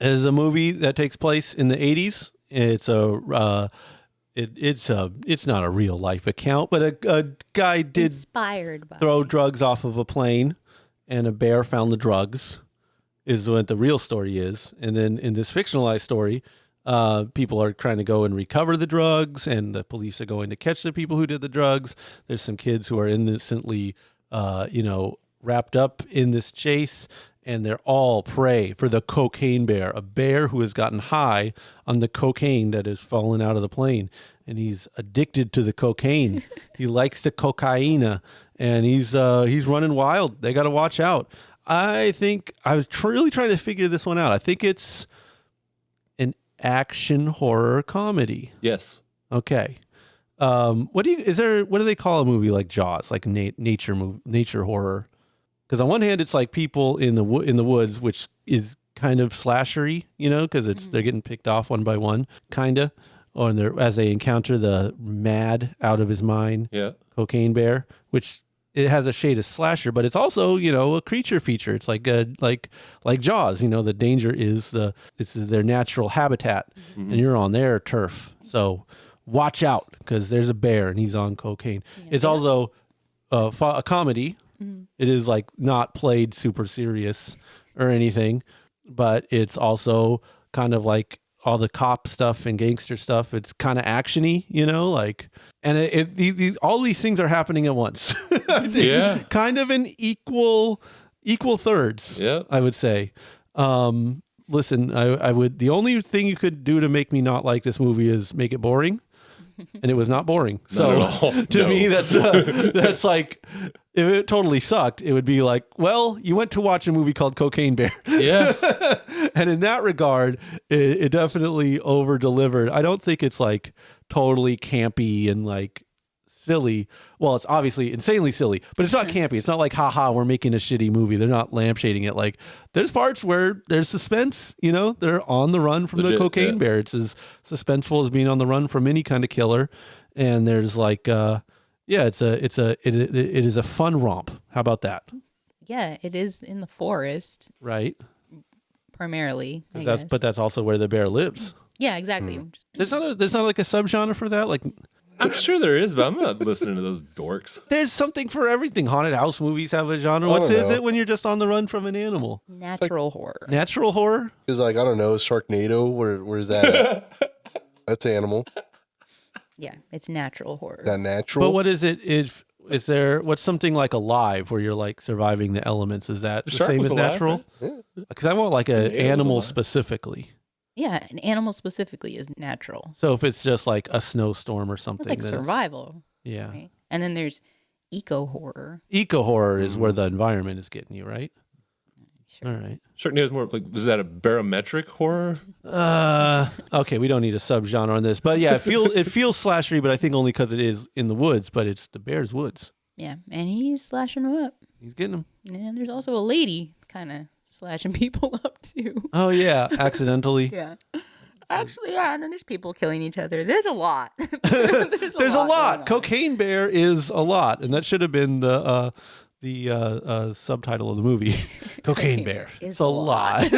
It is a movie that takes place in the 80s. It's not a real life account, but a guy did Inspired by throw drugs off of a plane, and a bear found the drugs. Is what the real story is. And then in this fictionalized story, people are trying to go and recover the drugs, and the police are going to catch the people who did the drugs. There's some kids who are innocently, wrapped up in this chase, and they're all prey for the cocaine bear, a bear who has gotten high on the cocaine that has fallen out of the plane, and he's addicted to the cocaine. He likes the cocaina, and he's running wild. They got to watch out. I think I was really trying to figure this one out. I think it's an action horror comedy. Yes. Okay. What do they call a movie like Jaws, like nature horror? Because on one hand, it's like people in the woods, which is kind of slashery, because they're getting picked off one by one, kinda, or as they encounter the mad out of his mind cocaine bear, which it has a shade of slasher, but it's also a creature feature. It's like Jaws. The danger is it's their natural habitat, and you're on their turf. So watch out, because there's a bear and he's on cocaine. Yeah. It's also a comedy. Mm-hmm. It is like not played super serious or anything, but it's also kind of like all the cop stuff and gangster stuff. It's kind of actiony, and all these things are happening at once. Yeah, kind of in equal thirds. Yeah, I would say. Listen, I would. The only thing you could do to make me not like this movie is make it boring. And it was not boring. So to me, that's like, if it totally sucked, it would be like, well, you went to watch a movie called Cocaine Bear. Yeah. And in that regard, it definitely over delivered. I don't think it's like totally campy and like silly. Well, it's obviously insanely silly, but it's not campy. It's not like, haha, we're making a shitty movie. They're not lampshading it. Like, there's parts where there's suspense, they're on the run from the cocaine bear. It's as suspenseful as being on the run from any kind of killer. And there's like, it is a fun romp. How about that? Yeah, it is in the forest. Right. Primarily, I guess. But that's also where the bear lives. Yeah, exactly. There's not like a subgenre for that. Like, I'm sure there is, but I'm not listening to those dorks. There's something for everything. Haunted house movies have a genre. What is it when you're just on the run from an animal? Natural horror. Natural horror? Because I don't know, Sharknado. Where's that at? That's animal. Yeah, it's natural horror. Is that natural? But what is it? What's something like Alive where you're like surviving the elements? Is that the same as natural? Because I want like an animal specifically. Yeah, an animal specifically is natural. So if it's just like a snowstorm or something. It's like survival. Yeah. Right? And then there's eco-horror. Eco-horror is where the environment is getting you, right? Sure. All right. Sharknado is more like, was that a barometric horror? Okay, we don't need a subgenre on this. But yeah, it feels slashery, but I think only because it is in the woods, but it's the bear's woods. Yeah, and he's slashing them up. He's getting them. And there's also a lady kind of slashing people up too. Oh yeah, accidentally. Yeah. Actually, yeah, and then there's people killing each other. There's a lot. There's a lot. Cocaine Bear is a lot, and that should have been the subtitle of the movie. Cocaine Bear. It's a lot.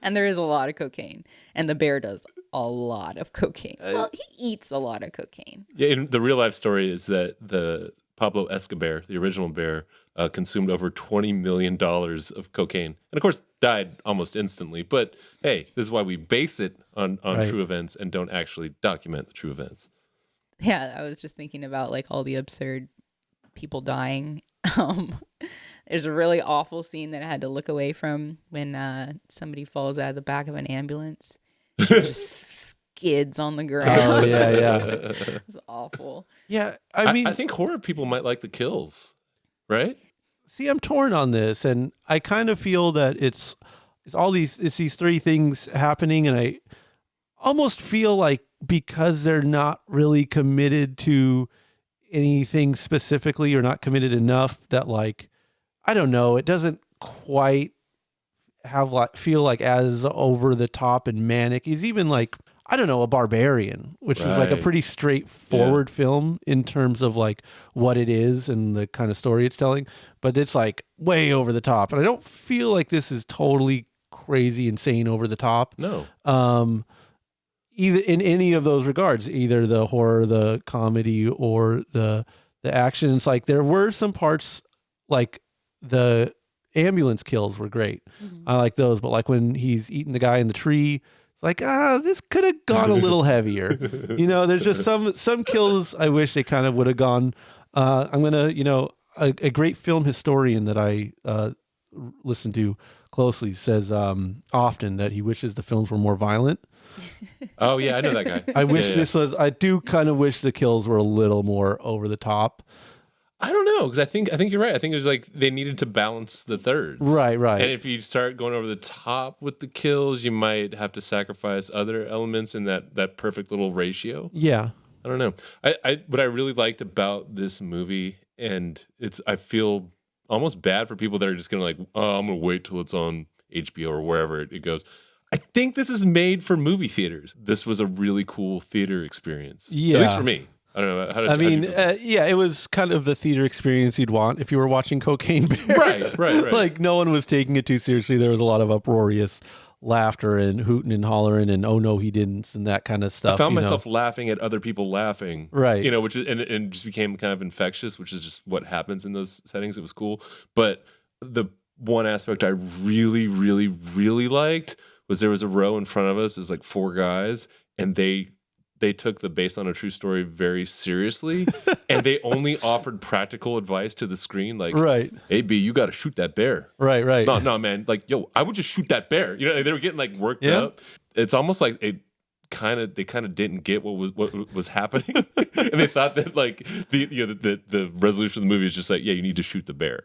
And there is a lot of cocaine, and the bear does a lot of cocaine. Well, he eats a lot of cocaine. Yeah, and the real life story is that the Pablo Eskobear, the original bear, consumed over $20 million of cocaine. And of course, died almost instantly. But hey, this is why we base it on true events and don't actually document the true events. Yeah, I was just thinking about like all the absurd people dying. There's a really awful scene that I had to look away from when somebody falls out of the back of an ambulance. Just skids on the ground. Oh, yeah. It's awful. Yeah, I mean, I think horror people might like the kills, right? see, I'm torn on this, and I kind of feel that it's these three things happening, and I almost feel like because they're not really committed to anything specifically or not committed enough that, like, I don't know, it doesn't quite feel like as over the top and manic. He's even like, I don't know, a Barbarian, which is like a pretty straightforward film in terms of like what it is and the kind of story it's telling, but it's like way over the top. And I don't feel like this is totally crazy, insane, over the top. No. Either in any of those regards, either the horror, the comedy, or the action. It's like there were some parts, like the ambulance kills were great. I like those, but like when he's eating the guy in the tree, it's like, this could have gone a little heavier. There's just some kills I wish they kind of would have gone. I'm gonna, a great film historian that I listen to closely says often that he wishes the films were more violent. Oh yeah, I know that guy. I do kind of wish the kills were a little more over the top. I don't know, because I think you're right. I think it was like they needed to balance the thirds. Right. And if you start going over the top with the kills, you might have to sacrifice other elements in that perfect little ratio. Yeah. I don't know. What I really liked about this movie, and I feel almost bad for people that are just gonna like, oh, I'm gonna wait till it's on HBO or wherever it goes. I think this is made for movie theaters. This was a really cool theater experience. Yeah. At least for me. I don't know. It was kind of the theater experience you'd want if you were watching Cocaine Bear. Right. Like no one was taking it too seriously. There was a lot of uproarious laughter and hooting and hollering and oh no he didn't and that kind of stuff. I found myself laughing at other people laughing. Right. Which is and just became kind of infectious, which is just what happens in those settings. It was cool. But the one aspect I really, really, really liked was there was a row in front of us. There's like four guys, and they took the based on a true story very seriously, and they only offered practical advice to the screen, like, right, hey B, you got to shoot that bear. Right. No, man, like, yo, I would just shoot that bear. They were getting like worked up. It's almost like they kind of didn't get what was happening, and they thought that like the resolution of the movie is just like, yeah, you need to shoot the bear.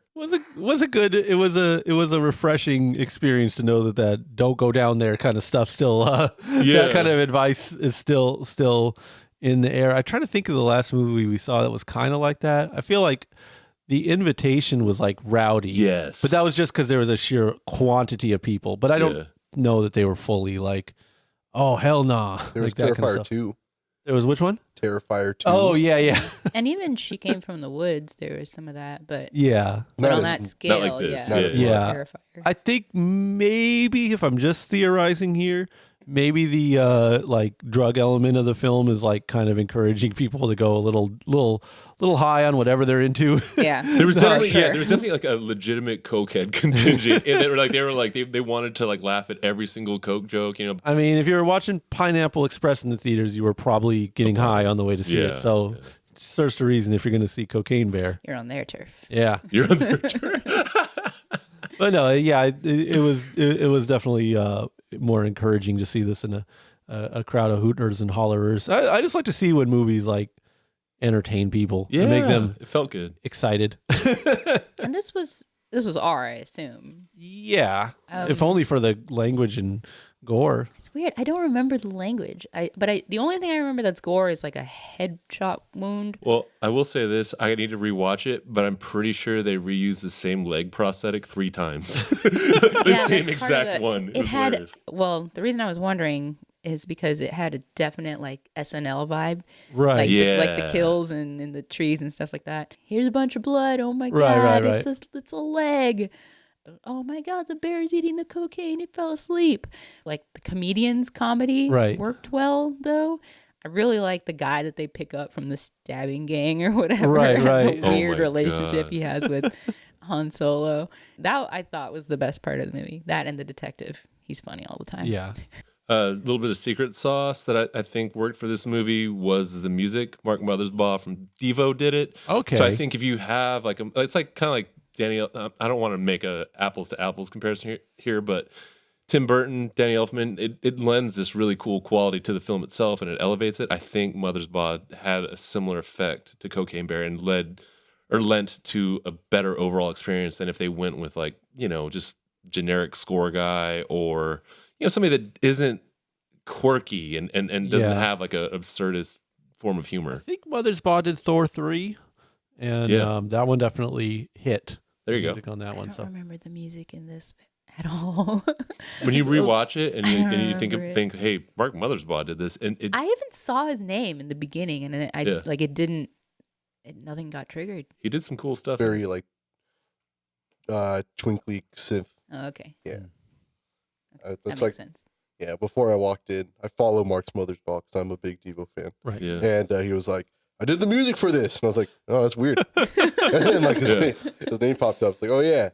Was it good? It was a refreshing experience to know that don't go down there kind of stuff still. That kind of advice is still in the air. I try to think of the last movie we saw that was kind of like that. I feel like The Invitation was like rowdy. Yes, but that was just because there was a sheer quantity of people. But I don't know that they were fully like, oh hell nah. There was like Terrifier 2. There was which one? Terrifier 2. Oh yeah. And even She Came from the Woods, there was some of that, but yeah, but on that scale, not like this. Yeah. Terrifier. I think maybe if I'm just theorizing here, maybe the like drug element of the film is like kind of encouraging people to go a little high on whatever they're into. Yeah, there was for sure. there was definitely like a legitimate cokehead contingent, and they wanted to like laugh at every single coke joke. I mean, if you were watching Pineapple Express in the theaters, you were probably getting high on the way to see it. So it serves to reason if you're going to see Cocaine Bear. You're on their turf. Yeah, you're on their turf. But no, yeah, it was definitely more encouraging to see this in a crowd of hooters and hollerers. I just like to see when movies like entertain people, and make them it felt good, excited. And this was R, I assume. Yeah, if only for the language and gore. It's weird. I don't remember the language. The only thing I remember that's gore is like a headshot wound. Well, I will say this: I need to rewatch it, but I'm pretty sure they reused the same leg prosthetic 3 times. The same exact one. It had. Well, the reason I was wondering is because it had a definite like SNL vibe, right? Like the kills and in the trees and stuff like that. Here's a bunch of blood. Oh my god! Right. It's a leg. Oh my god, the bear's eating the cocaine. It fell asleep. Like the comedian's comedy worked well though. I really like the guy that they pick up from the stabbing gang or whatever. Right. The weird relationship he has with Han Solo. That I thought was the best part of the movie. That and the detective. He's funny all the time. Yeah. A little bit of secret sauce that I think worked for this movie was the music. Mark Mothersbaugh from DEVO did it. Okay. So I think if you have like it's like kind of like Danny. I don't want to make a apples to apples comparison here, but Tim Burton, Danny Elfman, it lends this really cool quality to the film itself, and it elevates it. I think Mothersbaugh had a similar effect to Cocaine Bear and led or lent to a better overall experience than if they went with like, just generic score guy or, somebody that isn't quirky and doesn't have like an absurdist form of I humor. think Mother's Ball did Thor 3, and that one definitely hit. There you music go. on that one. I don't So remember the music in this at all. When you rewatch it and I don't you remember it. think, hey, Mark Mothersbaugh did this, and I even saw his name in the beginning, and then nothing got triggered. he did some cool stuff. Very like twinkly synth. Oh, okay. Yeah. That That's makes like sense. yeah. Before I walked in, I follow Mark's Mothersbaugh because I'm a big Devo fan, right. Yeah. and he was like, "I did the music for this," and I was like, "Oh, that's weird." And then like his name popped up. Like, oh yeah,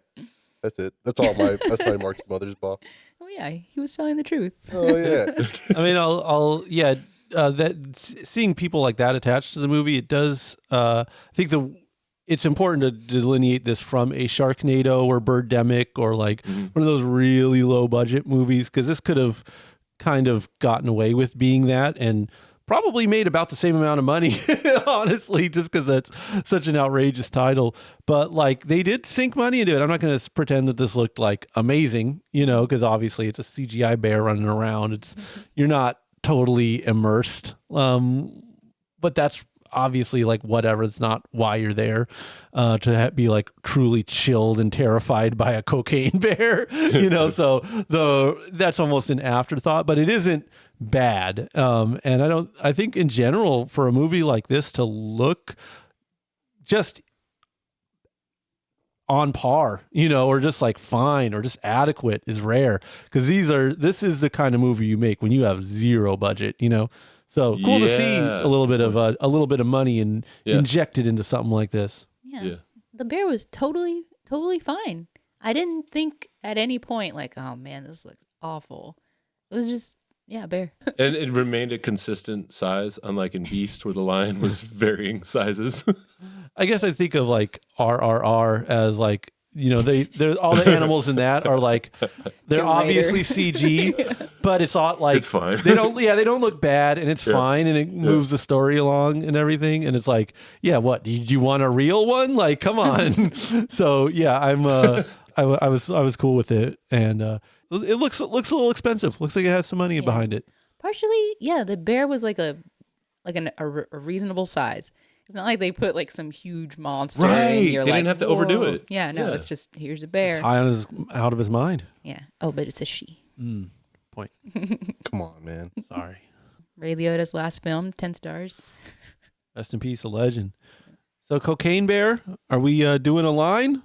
that's it. That's my Mark's Mothersbaugh. Oh yeah, he was telling the truth. Oh yeah. I mean, seeing people like that attached to the movie, it does. I think it's important to delineate this from a Sharknado or Birdemic or like one of those really low budget movies, because this could have kind of gotten away with being that and probably made about the same amount of money, honestly, just because that's such an outrageous title. But like they did sink money into it. I'm not going to pretend that this looked like amazing, because obviously it's a CGI bear running around. You're not totally immersed. But that's obviously like whatever. It's not why you're there, to be like truly chilled and terrified by a cocaine bear, so that's almost an afterthought, but it isn't bad. And I think in general for a movie like this to look just on par, or just like fine or just adequate is rare, because this is the kind of movie you make when you have zero budget, So cool to see a little bit of money and injected into something like this. Yeah. The bear was totally fine. I didn't think at any point like, oh man, this looks awful. It was just bear. And it remained a consistent size, unlike in Beast, where the lion was varying sizes. I guess I think of like RRR as like, they're all the animals in that are like, they're obviously CG, but it's all like, it's fine. They don't look bad, and it's fine, and it moves the story along and everything. And it's like, what, did you want a real one? Like, come on. So yeah, I was cool with it. And, it looks a little expensive. Looks like it has some money behind it. Partially, the bear was like a reasonable size. It's not like they put like some huge monster. Right. And you're they didn't have to overdo it. Yeah, no, it's just here's a bear. Out of his mind. Yeah. Oh, but it's a she. Point. Come on, man. Sorry. Ray Liotta's last film, 10 stars. Rest in peace, a legend. So, Cocaine Bear, are we doing a line,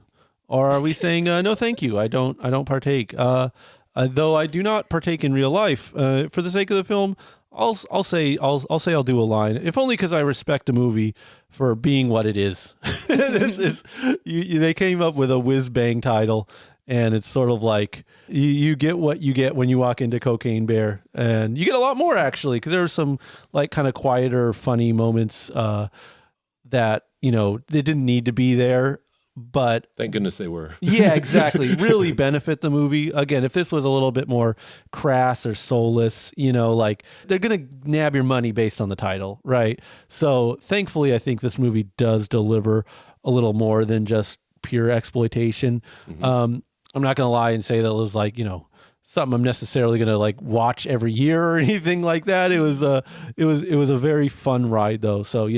or are we saying no, thank you? I don't partake. Though I do not partake in real life. For the sake of the film, I'll say I'll do a line, if only because I respect a movie for being what it is. They came up with a whiz bang title, and it's sort of like you get what you get when you walk into Cocaine Bear, and you get a lot more actually, because there are some like kind of quieter, funny moments that they didn't need to be there. But thank goodness they were. Yeah, exactly. Really benefit the movie. Again, if this was a little bit more crass or soulless, like they're going to nab your money based on the title, right? So thankfully, I think this movie does deliver a little more than just pure exploitation. Mm-hmm. I'm not going to lie and say that it was like, something I'm necessarily going to like watch every year or anything like that. It was a very fun ride though. So,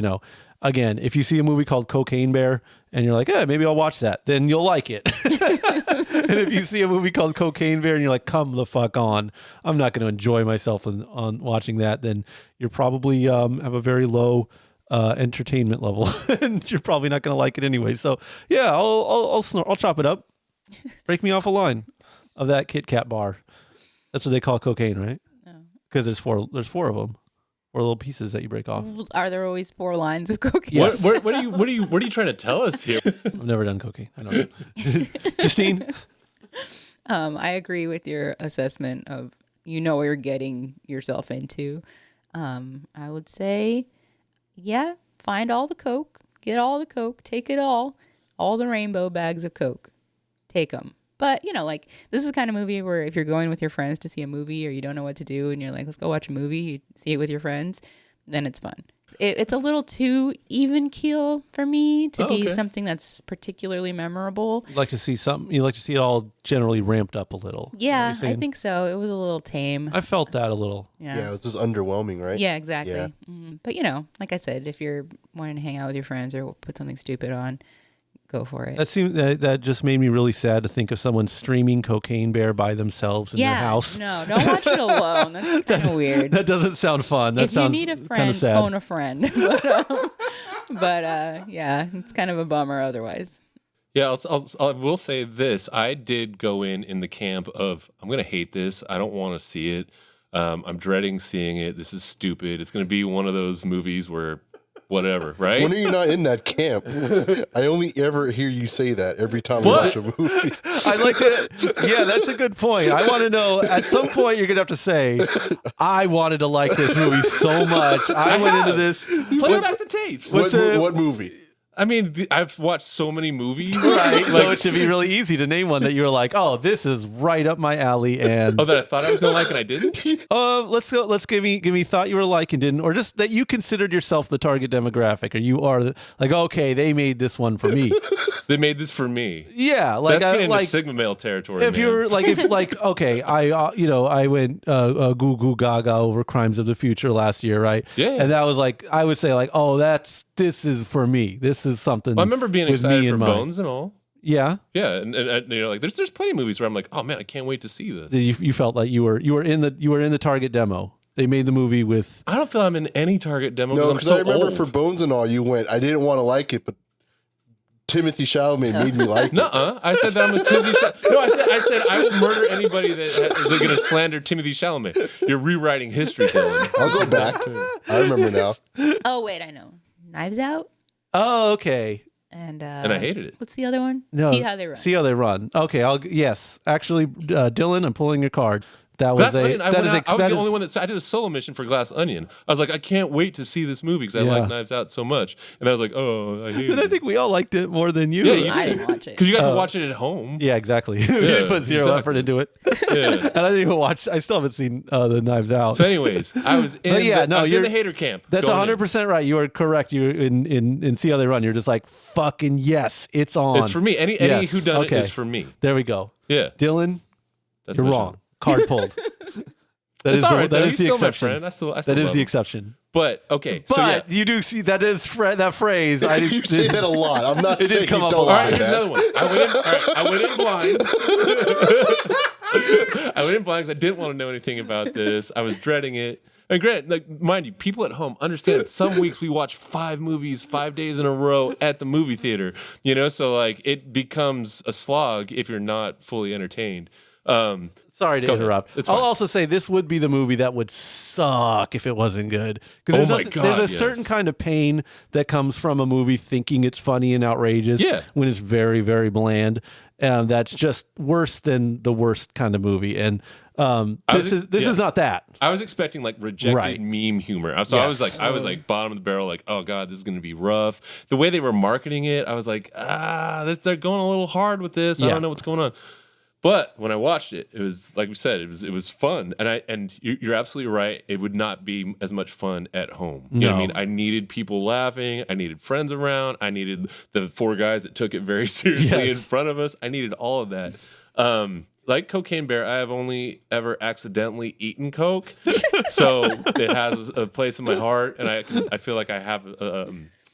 again, if you see a movie called Cocaine Bear and you're like, maybe I'll watch that, then you'll like it. And if you see a movie called Cocaine Bear and you're like, come the fuck on, I'm not going to enjoy myself on watching that, then you're probably have a very low entertainment level, and you're probably not going to like it anyway. So yeah, I'll chop it up. Break me off a line of that Kit Kat bar. That's what they call cocaine, right? Because there's four of them. Or little pieces that you break off. Are there always 4 lines of cocaine? Yes. What are you trying to tell us here? I've never done cocaine. I don't know. Justine? I agree with your assessment of what you're getting yourself into. I would say, find all the Coke, get all the Coke, take it all the rainbow bags of Coke, take them. But, this is the kind of movie where if you're going with your friends to see a movie or you don't know what to do and you're like, let's go watch a movie, you see it with your friends, then it's fun. it's a little too even keel for me to be okay. something that's particularly memorable. You like to see something. You like to see it all generally ramped up a little. Yeah, Is that what you're I saying? think so. It was a little tame. I felt that a little. Yeah, it was just underwhelming, right? Yeah, exactly. Yeah. But like I said, if you're wanting to hang out with your friends or put something stupid on, go for it. That just made me really sad to think of someone streaming Cocaine Bear by themselves in their house. No, don't watch it alone. That's kind of weird. That doesn't sound fun. That If you sounds need a kind friend, of sad. phone a friend. But yeah, it's kind of a bummer otherwise. Yeah, I will say this. I did go in the camp of, I'm going to hate this. I don't want to see it. I'm dreading seeing it. This is stupid. It's going to be one of those movies where whatever, right? When are you not in that camp? I only ever hear you say that every time we What? watch a movie. I'd like to. Yeah, that's a good point. I want to know. At some point, you're gonna have to say, "I wanted to like this movie so much. I went into this." Play back the tapes. What movie? I mean, I've watched so many movies. Right. So it should be really easy to name one that you were like, "Oh, this is right up my alley." And Oh, that I thought I was going to like and I didn't? let's go. Let's give me thought you were like and didn't, or just that you considered yourself the target demographic, or you are like, okay, they made this one for me. They made this for me. Yeah, like That's getting into like Sigma male territory, if man. you're like okay, I went goo goo gaga over Crimes of the Future last year, right? Yeah. And that was like, I would say like, oh, this is for me. This is something. Well, I remember being with me excited in for mind. Bones and all. Yeah. Yeah, and like there's plenty of movies where I'm like, oh man, I can't wait to see this. You felt like you were in the target demo. They made the movie with. I don't feel I'm in any target demo No, because I'm because so I remember old. for Bones and all, you went, I didn't want to like it, but Timothy Chalamet made me like it. Nuh-uh. I said that I'm a Timothy Chalamet. No, I said I will murder anybody that is going to slander Timothy Chalamet. You're rewriting history, Dylan. I'll go back. I remember now. Oh wait, I know. Knives Out Oh, okay. and And I hated it. What's the other one? No, See How They Run. See How They Run. Okay, yes. Actually, Dylan, I'm pulling your card. That was That's I was that the is- only one that I did a solo mission for Glass Onion. I was like, I can't wait to see this movie because I like Knives Out so much. And I was like, oh, I hate Then I it. think we all liked it more than you. Yeah, you I did. didn't watch it. Because you got to watch it at home. Yeah, exactly. We didn't put zero exactly. effort into it. Yeah. And I didn't even watch. I still haven't seen the Knives Out. So, anyways, I was in, But I was in you're the hater camp. That's going in. 100% right. You are correct. You in See How They Run. You're just like fucking yes, it's on. It's for me. Any Yes, whodunit okay. is for me. There we go. Yeah. Dylan, That's you're my wrong. show. Card pulled. That It's is all right, that though. is He's the still my exception. friend. I still That love is the him. exception. But okay, so But yeah. you do see that phrase. You say that a lot. I'm not It did saying come you up a don't lot. All right, say here's that. another one. I went in blind. I went in blind because I didn't want to know anything about this. I was dreading it. And granted, like mind you, people at home understand. Some weeks we watch 5 movies 5 days in a row at the movie theater. So like it becomes a slog if you're not fully entertained. Sorry to Go ahead. interrupt. It's I'll fine. also say this would be the movie that would suck if it wasn't good. Oh Because my God, there's a yes. certain kind of pain that comes from a movie thinking it's funny and outrageous Yeah. when it's very, very bland. And that's just worse than the worst kind of movie. And this is not that. I was expecting like rejected Right. meme humor. So I was Yes. like bottom of the barrel, like, oh God, this is gonna be rough. The way they were marketing it, I was like, they're going a little hard with this. I Yeah. don't know what's going on. But when I watched it, it was like we said, it was fun. And you're absolutely right. It would not be as much fun at home. You know what I No. mean? I needed people laughing. I needed friends around. I needed the 4 guys that took it very seriously in Yes. front of us. I needed all of that. Like Cocaine Bear, I have only ever accidentally eaten Coke, so it has a place in my heart, and I feel like I have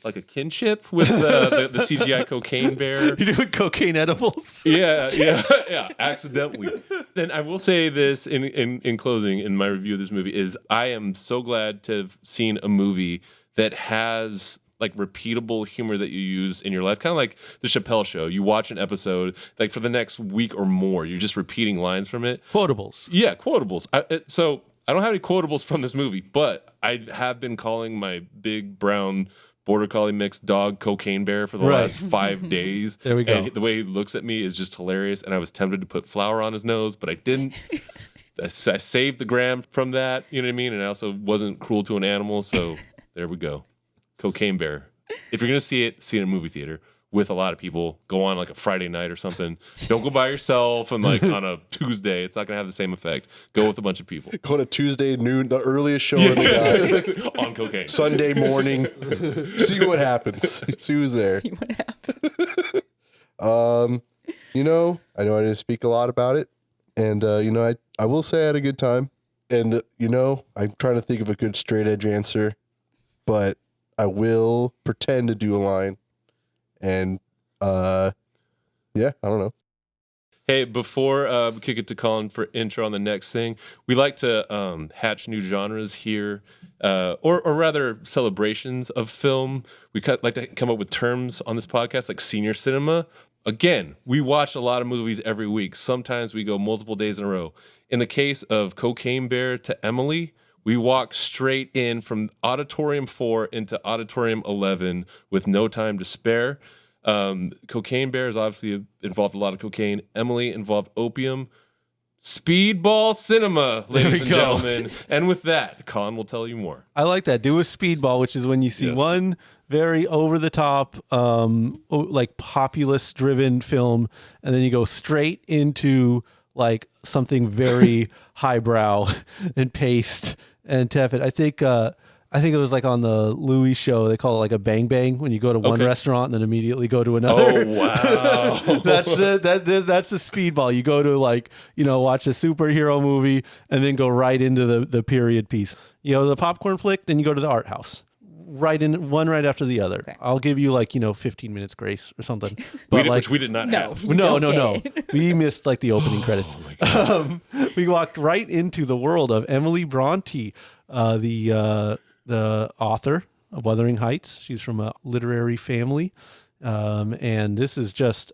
like a kinship with the CGI Cocaine Bear. You're doing cocaine edibles? Yeah, accidentally. Then I will say this in closing in my review of this movie is I am so glad to have seen a movie that has like repeatable humor that you use in your life, kind of like the Chappelle Show. You watch an episode like for the next week or more, you're just repeating lines from it. Quotables. Yeah, quotables. So I don't have any quotables from this movie, but I have been calling my big brown border collie mixed dog Cocaine Bear for the Right. last 5 days. There we go. And the way he looks at me is just hilarious, and I was tempted to put flour on his nose, but I didn't. I saved the gram from that, you know what I mean? And I also wasn't cruel to an animal, so there we go. Cocaine Bear. If you're going to see it in a movie theater with a lot of people. Go on like a Friday night or something. Don't go by yourself and like on a Tuesday. It's not going to have the same effect. Go with a bunch of people. Go on a Tuesday noon, the earliest show of the night. On cocaine. Sunday morning. See what happens. See who's there. See what happens. You know I didn't speak a lot about it. And, you know, I will say I had a good time. And, you know, I'm trying to think of a good straight edge answer, but I will pretend to do a line. And, yeah, I don't know. Hey, before we kick it to Colin for intro on the next thing, we like to hatch new genres here, or rather celebrations of film. We like to come up with terms on this podcast like senior cinema. Again, we watch a lot of movies every week. Sometimes we go multiple days in a row. In the case of Cocaine Bear to Emily, we walk straight in from Auditorium 4 into Auditorium 11 with no time to spare. Cocaine Bear is obviously involved a lot of cocaine. Emily involved opium. Speedball cinema, ladies and gentlemen. And with that, Colin will tell you more. I like that. Do a speedball, which is when you see one very over the top, like populist driven film, and then you go straight into like something very highbrow and paced and tepid. I think it was like on the Louis show. They call it like a bang bang when you go to one restaurant and then immediately go to another. Oh wow! That's the speedball. You go to like, you know, watch a superhero movie and then go right into the period piece. You know, the popcorn flick, then you go to the art house. Right in one right after the other. Okay. I'll give you like, you know, 15 minutes grace or something. But which we did not have. No. We missed like the opening credits. Oh my God. We walked right into the world of Emily Brontë, the author of Wuthering Heights. She's from a literary family. And this is just,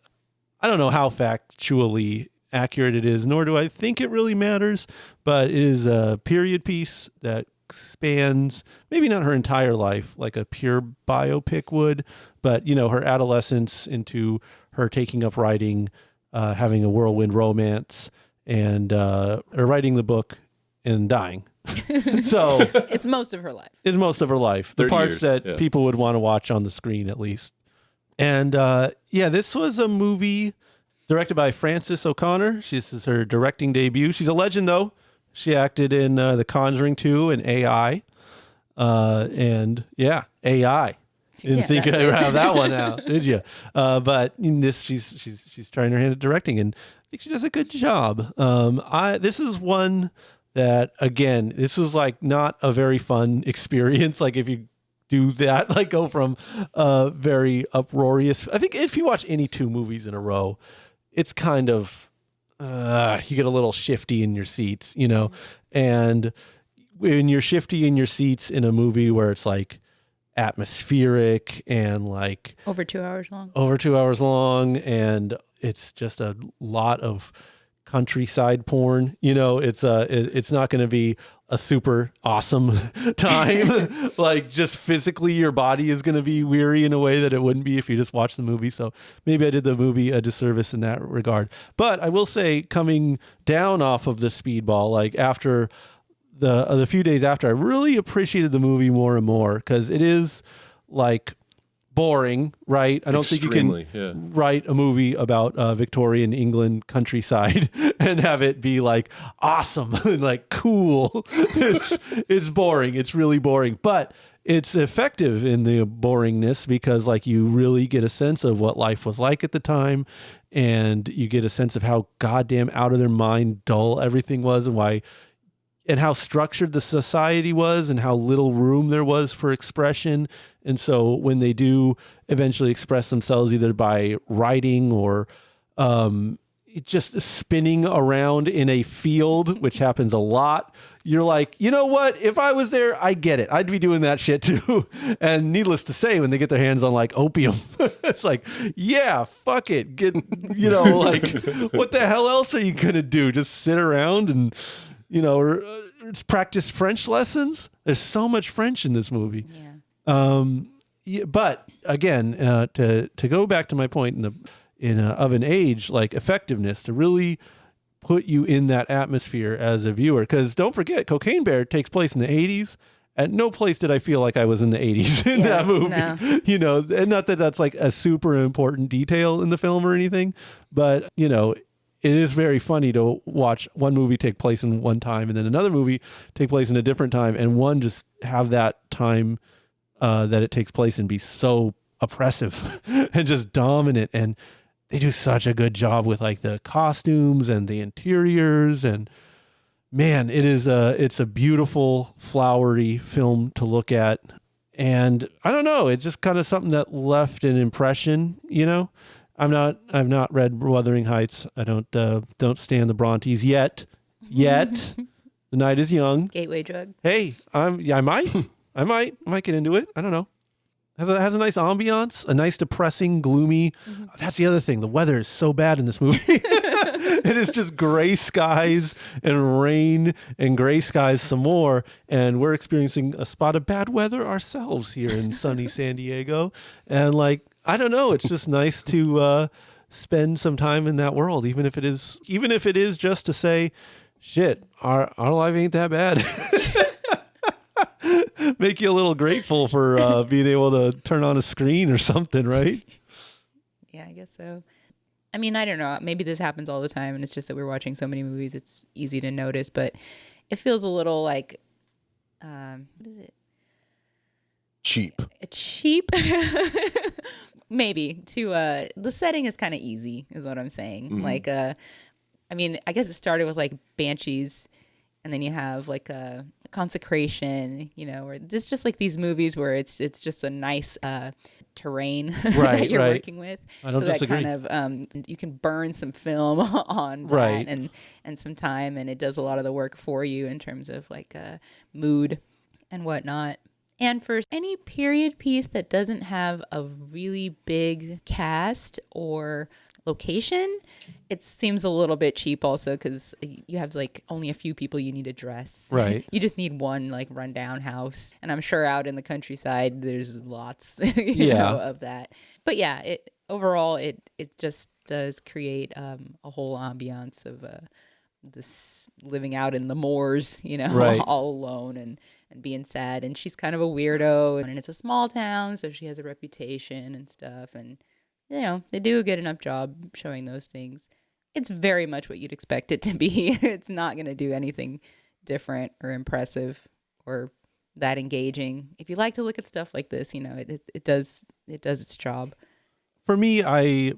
I don't know how factually accurate it is, nor do I think it really matters, but it is a period piece that spans maybe not her entire life like a pure biopic would, but, you know, her adolescence into her taking up writing, having a whirlwind romance, and writing the book and dying. So it's most of her life. It's most of her life. The parts years, that people would want to watch on the screen at least. And this was a movie directed by Frances O'Connor. This is her directing debut. She's a legend though. She acted in The Conjuring 2 and AI. And yeah, AI. Didn't think I'd have that one out, did you? But in this, she's trying her hand at directing, and I think she does a good job. This is one that, again, this is like not a very fun experience. Like if you do that, like go from very uproarious. I think if you watch any two movies in a row, it's kind of you get a little shifty in your seats, you know. And when you're shifty in your seats in a movie where it's like atmospheric and like over 2 hours long, and it's just a lot of countryside porn, you know, it's not going to be a super awesome time. Like just physically your body is going to be weary in a way that it wouldn't be if you just watched the movie. So maybe I did the movie a disservice in that regard. But I will say, coming down off of the Speedball, like after the few days after, I really appreciated the movie more and more, because it is like boring, right? I don't think you can write a movie about Victorian England countryside and have it be like awesome and like cool. It's boring. It's really boring, but it's effective in the boringness, because like you really get a sense of what life was like at the time, and you get a sense of how goddamn out of their mind dull everything was, and how structured the society was, and how little room there was for expression. And so when they do eventually express themselves, either by writing or just spinning around in a field, which happens a lot, you're like, you know what? If I was there, I get it. I'd be doing that shit too. And needless to say, when they get their hands on like opium, it's like, yeah, fuck it. Get, you know, like what the hell else are you going to do? Just sit around and, you know, practice French lessons. There's so much French in this movie. Yeah. But again, to go back to my point of an age, like effectiveness, to really put you in that atmosphere as a viewer. Because don't forget, Cocaine Bear takes place in the 80s, At no place did I feel like I was in the 80s in that movie. No. You know, and not that that's like a super important detail in the film or anything, but, you know, it is very funny to watch one movie take place in one time and then another movie take place in a different time, and one just have that time that it takes place and be so oppressive and just dominant. And they do such a good job with like the costumes and the interiors, and man, it's a beautiful, flowery film to look at. And I don't know, it's just kind of something that left an impression, you know. I've not read Wuthering Heights. I don't stand the Brontes yet. The night is young. Gateway drug. Hey, I might get into it. I don't know. Has a nice ambiance, a nice depressing, gloomy. That's the other thing. The weather is so bad in this movie. It is just gray skies and rain and gray skies some more. And we're experiencing a spot of bad weather ourselves here in sunny San Diego. And like, I don't know, it's just nice to spend some time in that world, even if it is just to say, shit, our life ain't that bad. Make you a little grateful for being able to turn on a screen or something, right? Yeah, I guess so. I mean, I don't know. Maybe this happens all the time, and it's just that we're watching so many movies, it's easy to notice, but it feels a little like, what is it? Cheap. Cheap? Maybe. The setting is kind of easy, is what I'm saying. Mm-hmm. Like, I mean, I guess it started with like Banshees, and then you have like a Consecration, you know, or just like these movies where it's just a nice terrain that you're working with. I don't disagree. That kind of you can burn some film on that and some time, and it does a lot of the work for you in terms of like mood and whatnot. And for any period piece that doesn't have a really big cast or location, it seems a little bit cheap also because you have like only a few people you need to dress. Right. You just need one like rundown house. And I'm sure out in the countryside, there's lots of that. But yeah, overall, it just does create a whole ambiance of this living out in the moors, you know, right. all alone and being sad. And she's kind of a weirdo, and it's a small town, so she has a reputation and stuff. And, you know, they do a good enough job showing those things. It's very much what you'd expect it to be. It's not going to do anything different or impressive or that engaging. If you like to look at stuff like this, you know, it does its job. For me, I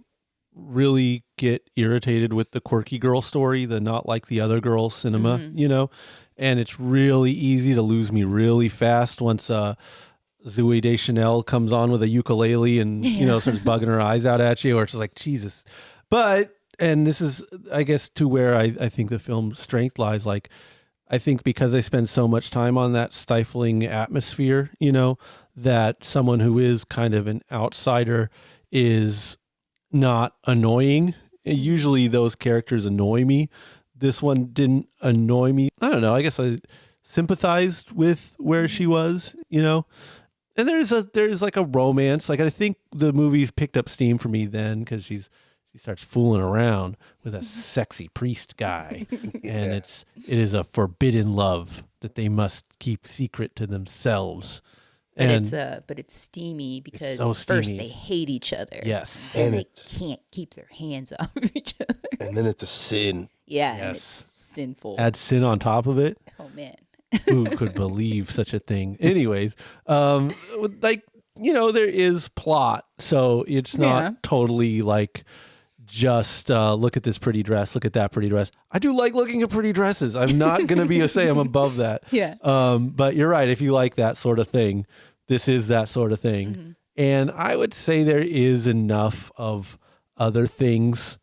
really get irritated with the quirky girl story, the not like the other girl cinema, you know, and it's really easy to lose me really fast once Zooey Deschanel comes on with a ukulele and, you know, starts bugging her eyes out at you, or it's just like, Jesus. But, and this is, I guess, to where I think the film's strength lies. Like, I think because I spend so much time on that stifling atmosphere, you know, that someone who is kind of an outsider is not annoying. Usually those characters annoy me. This one didn't annoy me. I don't know. I guess I sympathized with where she was, you know. And there's like a romance. Like, I think the movie picked up steam for me then because she starts fooling around with a sexy priest guy, and it is a forbidden love that they must keep secret to themselves. But it's steamy because it's so steamy. First they hate each other. Yes. And they can't keep their hands off of each other. And then it's a sin. Yeah, Yes. and it's sinful. Add sin on top of it. Oh man. Who could believe such a thing? Anyways, like, you know, there is plot, so it's not totally like just look at this pretty dress, look at that pretty dress. I do like looking at pretty dresses. I'm not going to say I'm above that. Yeah. But you're right. If you like that sort of thing, this is that sort of thing. Mm-hmm. And I would say there is enough of other things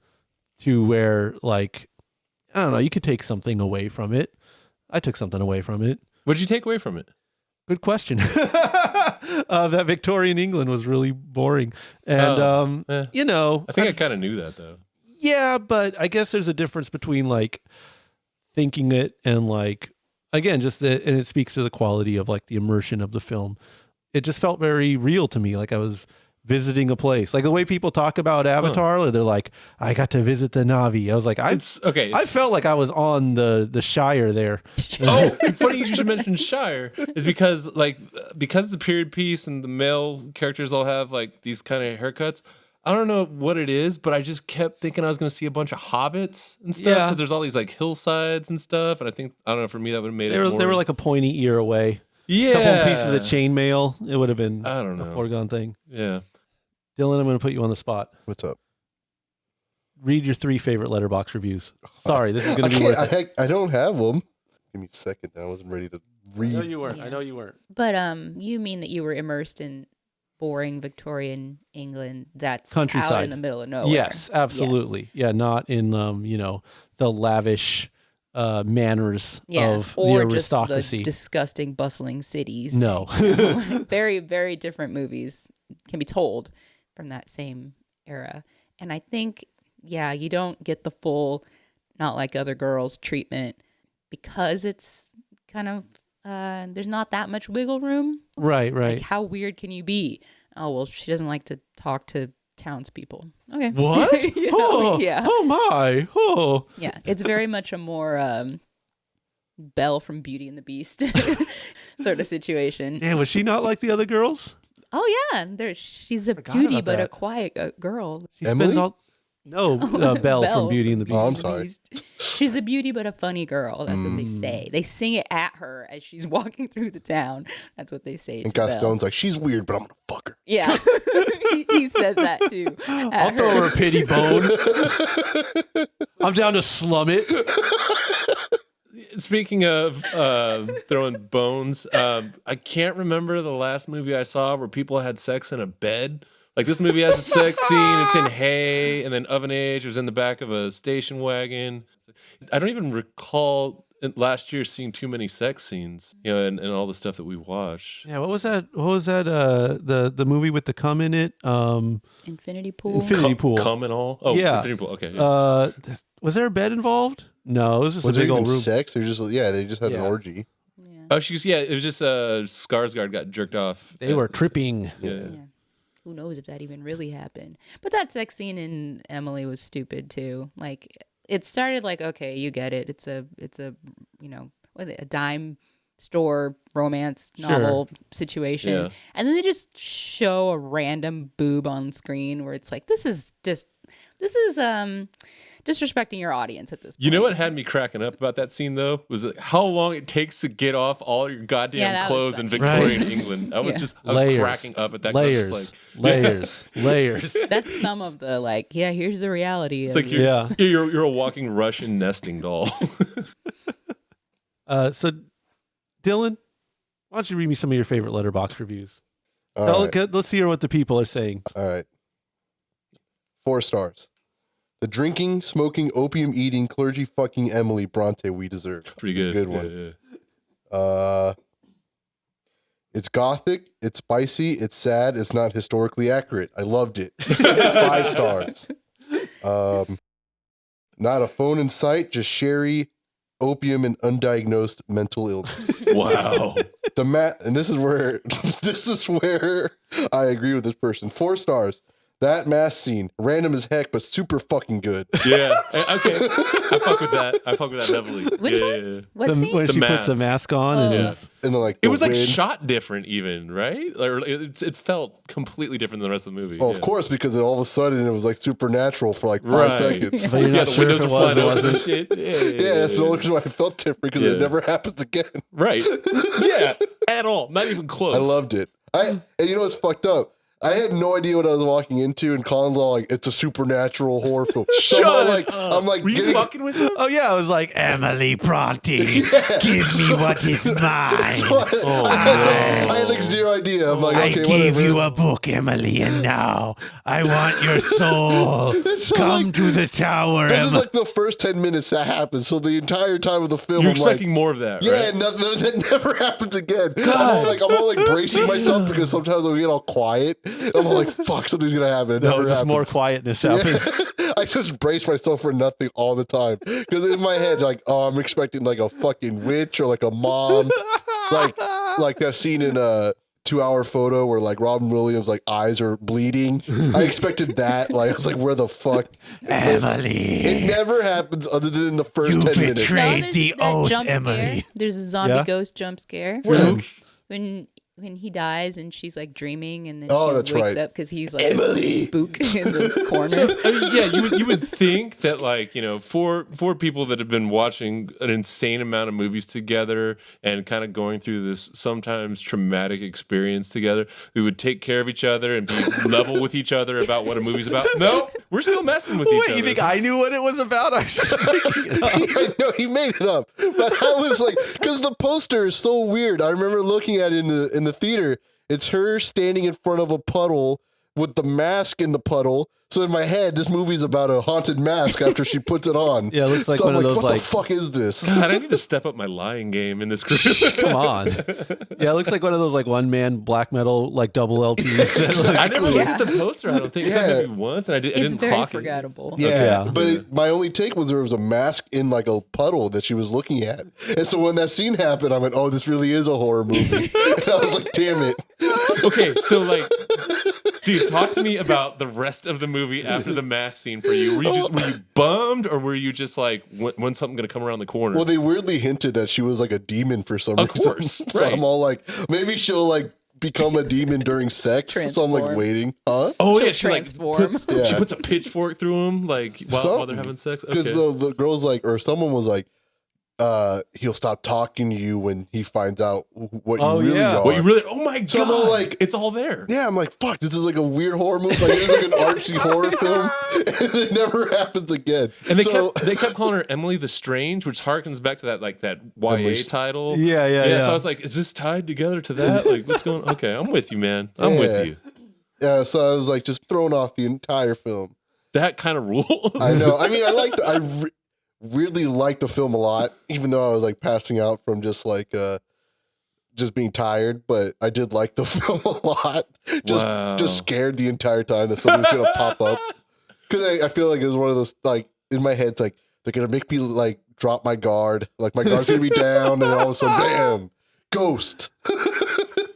to where, like, I don't know, you could take something away from it. I took something away from it. What did you take away from it? Good question. That Victorian England was really boring. And, you know. I think I kind of knew that, though. Yeah, but I guess there's a difference between, like, thinking it and, like, again, and it speaks to the quality of, like, the immersion of the film. It just felt very real to me. Like, I was visiting a place. Like the way people talk about Avatar, they're like, I got to visit the Na'vi. I was like, I felt like I was on the Shire there. Oh, funny you should mention Shire is because it's a period piece and the male characters all have like these kind of haircuts. I don't know what it is, but I just kept thinking I was going to see a bunch of hobbits and stuff because there's all these like hillsides and stuff. And I don't know, for me that would have made it more... They were like a pointy ear away. Yeah. A couple pieces of chainmail. It would have been a foregone thing. Yeah. Dylan, I'm going to put you on the spot. What's up? Read your 3 favorite Letterboxd reviews. Sorry, this is going to be worth it. I don't have them. Give me a second. I wasn't ready to read. I know you weren't. Yeah. I know you weren't. But you mean that you were immersed in boring Victorian England that's Countryside. out in the middle of nowhere? Yes, absolutely. Yes. Yeah, not in the lavish manners of the aristocracy. Just the disgusting, bustling cities. No. Very, very different movies can be told from that same era. And I think, you don't get the full not like other girls treatment because it's kind of there's not that much wiggle room. Right. Like, how weird can you be? Oh, well, she doesn't like to talk to townspeople. Okay. What? Yeah. Oh my. Oh. Yeah. It's very much a more Belle from Beauty and the Beast sort of situation. Yeah, was she not like the other girls? Oh yeah, she's a beauty but a quiet girl. She Emily? spends all. No, Belle from Beauty and the Beast. Oh, I'm sorry. She's a beauty but a funny girl. That's what they say. They sing it at her as she's walking through the town. That's what they say. And to Belle. Gaston's like, she's weird, but I'm gonna fuck her. Yeah, he says that too. I'll throw her a pity bone. I'm down to slum it. Speaking of throwing bones, I can't remember the last movie I saw where people had sex in a bed. Like, this movie has a sex scene. It's in hay, and then Oven Age was in the back of a station wagon. I don't even recall last year seeing too many sex scenes, and all the stuff that we watched. Yeah, what was that? The movie with the cum in it? Infinity Pool. Infinity Pool. Cum and all? Oh, yeah. Infinity Pool. Okay. Yeah. Was there a bed involved? No, it was just Was a there big even old room. sex? They just had an orgy. Yeah. Oh, it was just Skarsgård got jerked off. They were tripping. Yeah. Who knows if that even really happened? But that sex scene in Emily was stupid too. Like, it started like, okay, you get it. It's a a dime store romance novel situation, Yeah. and then they just show a random boob on screen where it's like, this is disrespecting your audience at this point. You know what had me cracking up about that scene, though, was how long it takes to get off all your goddamn clothes in Victorian England. I was cracking up at that. Layers. That's some of the here's the reality. It's like you're a walking Russian nesting doll. So, Dylan, why don't you read me some of your favorite Letterboxd reviews? All right. Let's hear what the people are saying. All right. 4 stars. The drinking, smoking, opium eating, clergy fucking Emily Brontë we deserve. Pretty good. Good one. Yeah. It's gothic, it's spicy, it's sad, it's not historically accurate. I loved it. 5 stars. Not a phone in sight, just sherry, opium, and undiagnosed mental illness. Wow. And this is where I agree with this person. 4 stars. That mask scene, random as heck, but super fucking good. Yeah. Okay. I fuck with that. heavily. Which one? Yeah. What scene? When The she puts mask. the mask on and And then, like, It was like wind. shot different, even, right? Or it felt completely different than the rest of the movie. Well, of course, because all of a sudden it was like supernatural for like 5 Right. seconds. But you're not the sure if windows it are was flying or open and wasn't. shit. Yeah, that's the only reason why I felt different, because it never happens again. Right. Yeah. At all. Not even close. I loved it. And you know what's fucked up? I had no idea what I was walking into, and Colin's all like, "It's a supernatural horror film." I'm like, Were you fucking with him? Oh yeah, I was like, Emily Brontë, give me what is mine. I had like zero idea. I'm like, okay, whatever. a book, Emily, and now I want your soul. Come to the tower. This is like the first 10 minutes that happened. So the entire time of the film, You're I'm expecting like, more of that, yeah, right? that never happens again. I'm all like bracing myself, because sometimes I get all quiet. I'm all like, fuck, something's gonna happen. It never just more happens. quietness happens. I just brace myself for nothing all the time, because in my head, like, oh, I'm expecting like a fucking witch or like a mom, like that scene in 2-hour photo where like Robin Williams like eyes are bleeding. I expected that. Like I was like, where the fuck, Emily? It never happens other than in the first 10 minutes. betrayed there's the that oath, jump Emily. scare. There's a zombie Yeah? ghost jump scare. When? When he dies and she's like dreaming and then that's she wakes right. up because he's like Emily. a spook in the corner. So, I mean, yeah, you would think that like, you know, for people that have been watching an insane amount of movies together and kind of going through this sometimes traumatic experience together, we would take care of each other and be level with each other about what a movie's about. No, we're still messing with each Wait, other. you think I knew what it was about? I was just making it up. I know he made it up, but I was like, because the poster is so weird. I remember looking at it in the theater. It's her standing in front of a puddle with the mask in the puddle. So in my head, this movie's about a haunted mask after she puts it on. Yeah, it looks like so one I'm of like, those what like. the fuck is this? God, I need to step up my lying game in this group. Come on. Yeah, it looks like one of those like one man black metal like double LPs. That, like, I never looked at the poster. I don't think. Yeah. Maybe once, and I It's didn't very clock forgettable. Yeah, Yeah. but my only take was there was a mask in like a puddle that she was looking at. And so when that scene happened, I went, oh, this really is a horror movie. And I was like, damn it. Okay, so like, dude, talk to me about the rest of the movie after the mask scene for you. Were you bummed, or were you just like, when's something gonna come around the corner? Well, they weirdly hinted that she was like a demon for some Of reason. course, So right. I'm all like, maybe she'll like become a demon during sex. So I'm like Transform. waiting. Huh? oh she'll yeah, she like transform. puts, Yeah. she puts a pitchfork through him like while they're having sex. Because Okay. the girl's like, or someone was like, he'll stop talking to you when he finds out what you really are. What you really? Oh my So I'm god! all like- it's all there. Yeah, I'm like, fuck, this is like a weird horror movie. Like, it's like an artsy horror film. And it never happens again. And so, they kept calling her Emily the Strange, which harkens back to that YA Emily's- title. Yeah. So I was like, is this tied together to that? Like, what's going? Okay, I'm with you, man. I'm with you. Yeah, so I was like just thrown off the entire film. That kind of rules. I know. I mean, I really liked the film a lot, even though I was like passing out from just like just being tired. But I did like the film a lot. Just scared the entire time that something was gonna pop up. Because I feel like it was one of those like in my head, it's like they're gonna make me like drop my guard, like my guard's gonna be down, and then all of a sudden, bam, ghost,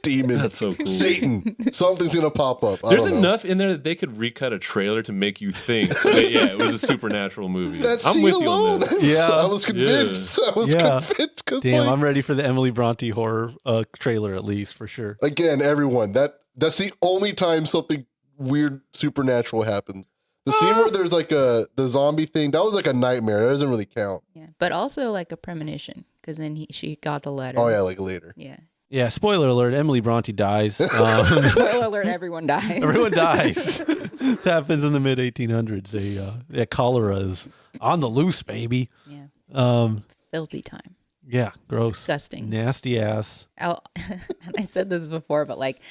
demon, That's so cool. Satan, something's gonna pop up. I There's don't know. enough in there that they could recut a trailer to make you think that, yeah, it was a supernatural movie. That I'm scene with you alone, on that. Yeah. I was convinced. I was Yeah. convinced because Damn, I'm ready for the Emily Brontë horror trailer at least for sure. again, everyone, that's the only time something weird supernatural happens. The scene where there's like the zombie thing, that was like a nightmare. That doesn't really count. Yeah, but also like a premonition because then she got the letter. Oh yeah, like later. Yeah. Yeah, spoiler alert, Emily Brontë dies. Spoiler alert: everyone dies. Everyone dies. This happens in the mid 1800s. Cholera is on the loose, baby. Yeah. Filthy time. Yeah, gross. Disgusting. Nasty ass. And I said this before, but like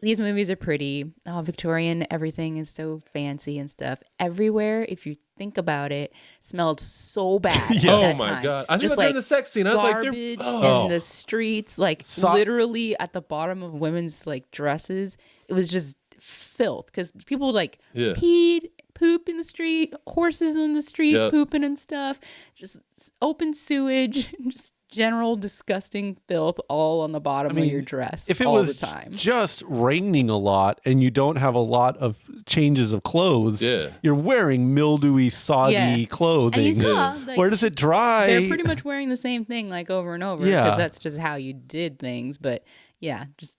these movies are pretty. Oh, Victorian, everything is so fancy and stuff. Everywhere, if you think about it, smelled so bad. Yes. at Oh that my time. god! I think Just about during the sex scene. I was like, garbage they're in the streets, like literally at the bottom of women's like dresses. It was just filth because people like peed, poop in the street, horses in the street pooping and stuff, just open sewage, just general disgusting filth all on the bottom of your dress. If it all was the time. just raining a lot and you don't have a lot of changes of clothes, you're wearing mildewy, soggy clothing. And you saw, like, where does it dry? they're pretty much wearing the same thing like over and over because that's just how you did things. But yeah, just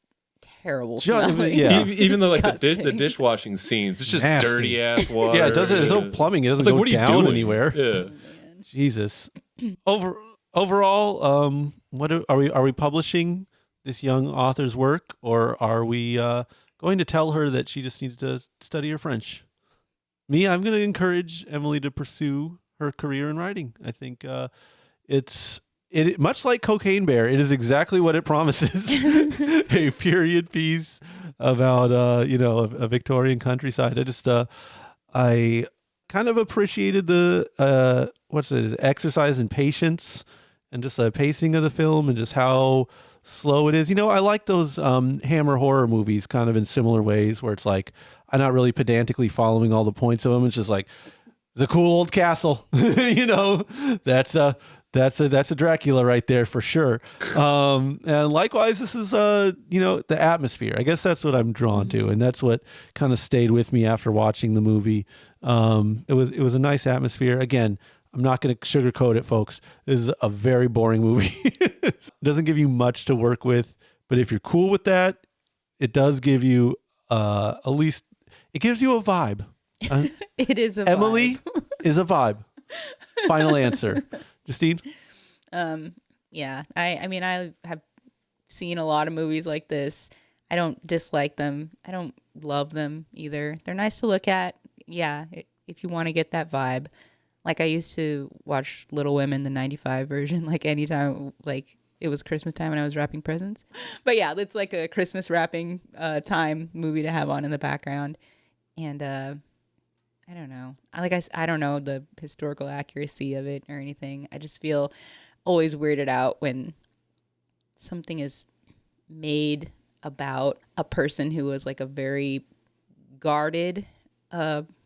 terrible smelling. Yeah. Even though like the Disgusting. dishwashing scenes, it's just Nasty. dirty ass water. Yeah, it doesn't. There's no plumbing. It doesn't It's like, go what are you down doing? anywhere. Yeah. Jesus. Overall, what are we publishing this young author's work, or are we going to tell her that she just needs to study her French? I'm going to encourage Emily to pursue her career in writing. I think it's much like Cocaine Bear. It is exactly what it promises: a period piece about a Victorian countryside. I kind of appreciated the exercise in patience and just the pacing of the film and just how slow it is. I like those Hammer horror movies kind of in similar ways where it's like I'm not really pedantically following all the points of them. It's just like the cool old castle, that's That's a Dracula right there for sure. And likewise, this is the atmosphere. I guess that's what I'm drawn to, and that's what kind of stayed with me after watching the movie. It was a nice atmosphere. Again, I'm not going to sugarcoat it, folks. This is a very boring movie. It doesn't give you much to work with, but if you're cool with that, it does give you at least it gives you a vibe. It is a Emily vibe. is a vibe. Final answer. Justine? Yeah. I mean, I have seen a lot of movies like this. I don't dislike them. I don't love them either. They're nice to look at. Yeah, if you want to get that vibe. Like I used to watch Little Women, the 95 version, like anytime, like it was Christmas time and I was wrapping presents. But yeah, it's like a Christmas wrapping time movie to have on in the background. And I don't know. I don't know the historical accuracy of it or anything. I just feel always weirded out when something is made about a person who was like a very guarded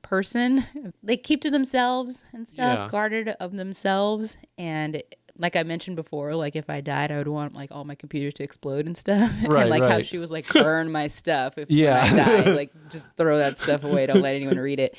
person. They keep to themselves and stuff, guarded of themselves. And like I mentioned before, like if I died, I would want like all my computers to explode and stuff. Right, and like how right. she was like, burn my stuff when I die. Like just throw that stuff away. Don't let anyone read it.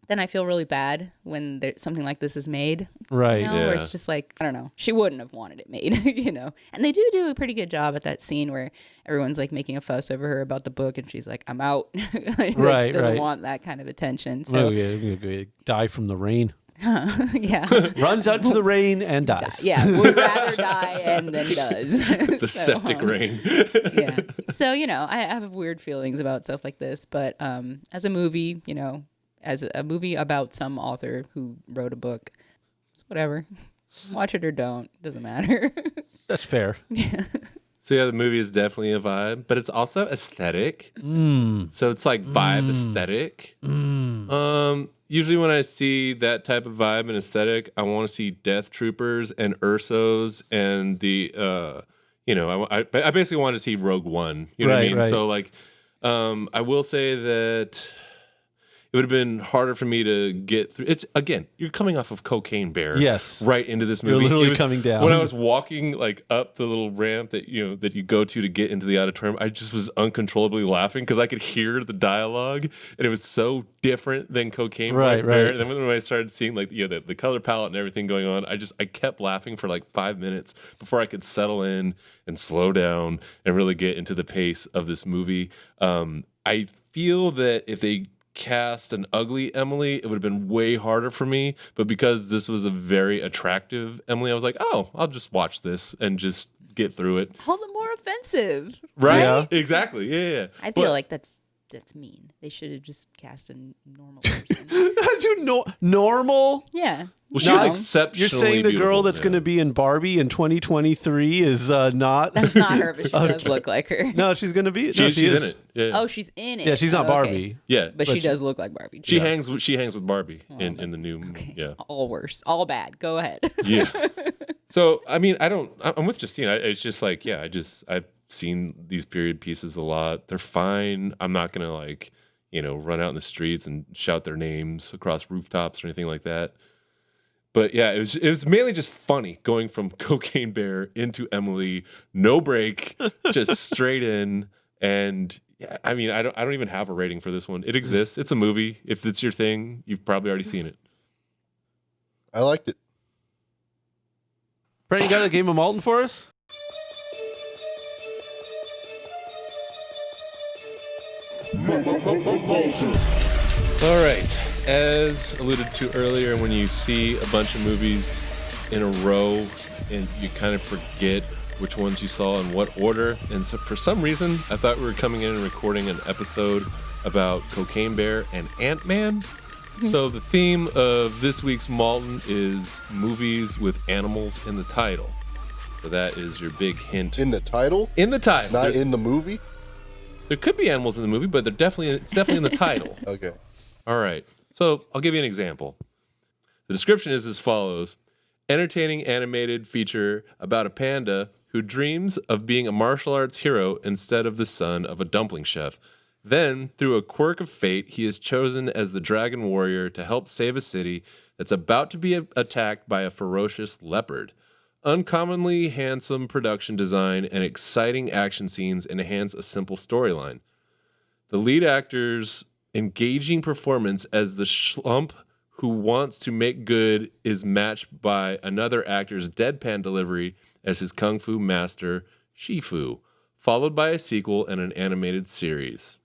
Then I feel really bad when something like this is made. Right. Where it's just like, I don't know. She wouldn't have wanted it made, And they do a pretty good job at that scene where everyone's like making a fuss over her about the book and she's like, I'm out. Like, doesn't want that kind of attention. So I'm gonna die from the rain. yeah. Runs out to the rain and dies. Yeah, would rather die and then does. The septic rain. Yeah. So, I have weird feelings about stuff like this, but as a movie, as a movie about some author who wrote a book, it's whatever. Watch it or don't. Doesn't matter. That's fair. Yeah. So yeah, the movie is definitely a vibe, but it's also aesthetic. So it's like vibe aesthetic. Usually when I see that type of vibe and aesthetic, I want to see Death Troopers and Ursos and the, I basically want to see Rogue One. You know what I mean? Right. So like, I will say that it would have been harder for me to get through. It's again, you're coming off of Cocaine Bear, Yes, right into this movie. You're literally coming down. When I was walking like up the little ramp that you go to get into the auditorium, I just was uncontrollably laughing because I could hear the dialogue, and it was so different than Cocaine Bear. Right. And then when I started seeing like the color palette and everything going on, I kept laughing for like 5 minutes before I could settle in and slow down and really get into the pace of this movie. I feel that if they cast an ugly Emily, it would have been way harder for me. But because this was a very attractive Emily, I was like, oh, I'll just watch this and just get through it. All the more offensive. Right? Yeah. Exactly. Yeah. I feel like that's mean. They should have just cast a normal person. Normal? Yeah. Well, she was You're exceptionally saying the girl beautiful, that's going to be in Barbie in 2023 is not? That's not her, but she does look like her. No, she's going to be. She's is. in it. Yeah. Oh, she's in it. Yeah, she's not Okay. Barbie. Yeah. But she does look like Barbie. She hangs with Barbie in the new yeah. All worse. All bad. Go ahead. Yeah. So I mean, I'm with Justine. It's just like, yeah, I've seen these period pieces a lot. They're fine. I'm not gonna like, run out in the streets and shout their names across rooftops or anything like that. But yeah, it was mainly just funny going from Cocaine Bear into Emily, no break, just straight in. And yeah, I mean, I don't even have a rating for this one. It exists. It's a movie. If it's your thing, you've probably already seen it. I liked it. Brent, you got a game of Maltin for us? All right. As alluded to earlier, when you see a bunch of movies in a row and you kind of forget which ones you saw in what order. And so for some reason, I thought we were coming in and recording an episode about Cocaine Bear and Ant-Man. So the theme of this week's Maltin is movies with animals in the title. So that is your big hint. In the title? In the title. Not in the movie? There could be animals in the movie, but it's definitely in the title. Okay. All right. So I'll give you an example. The description is as follows. Entertaining animated feature about a panda who dreams of being a martial arts hero instead of the son of a dumpling chef. Then, through a quirk of fate, he is chosen as the dragon warrior to help save a city that's about to be attacked by a ferocious leopard. Uncommonly handsome production design and exciting action scenes enhance a simple storyline. The lead actor's engaging performance as the schlump who wants to make good is matched by another actor's deadpan delivery as his kung fu master, Shifu, followed by a sequel and an animated series.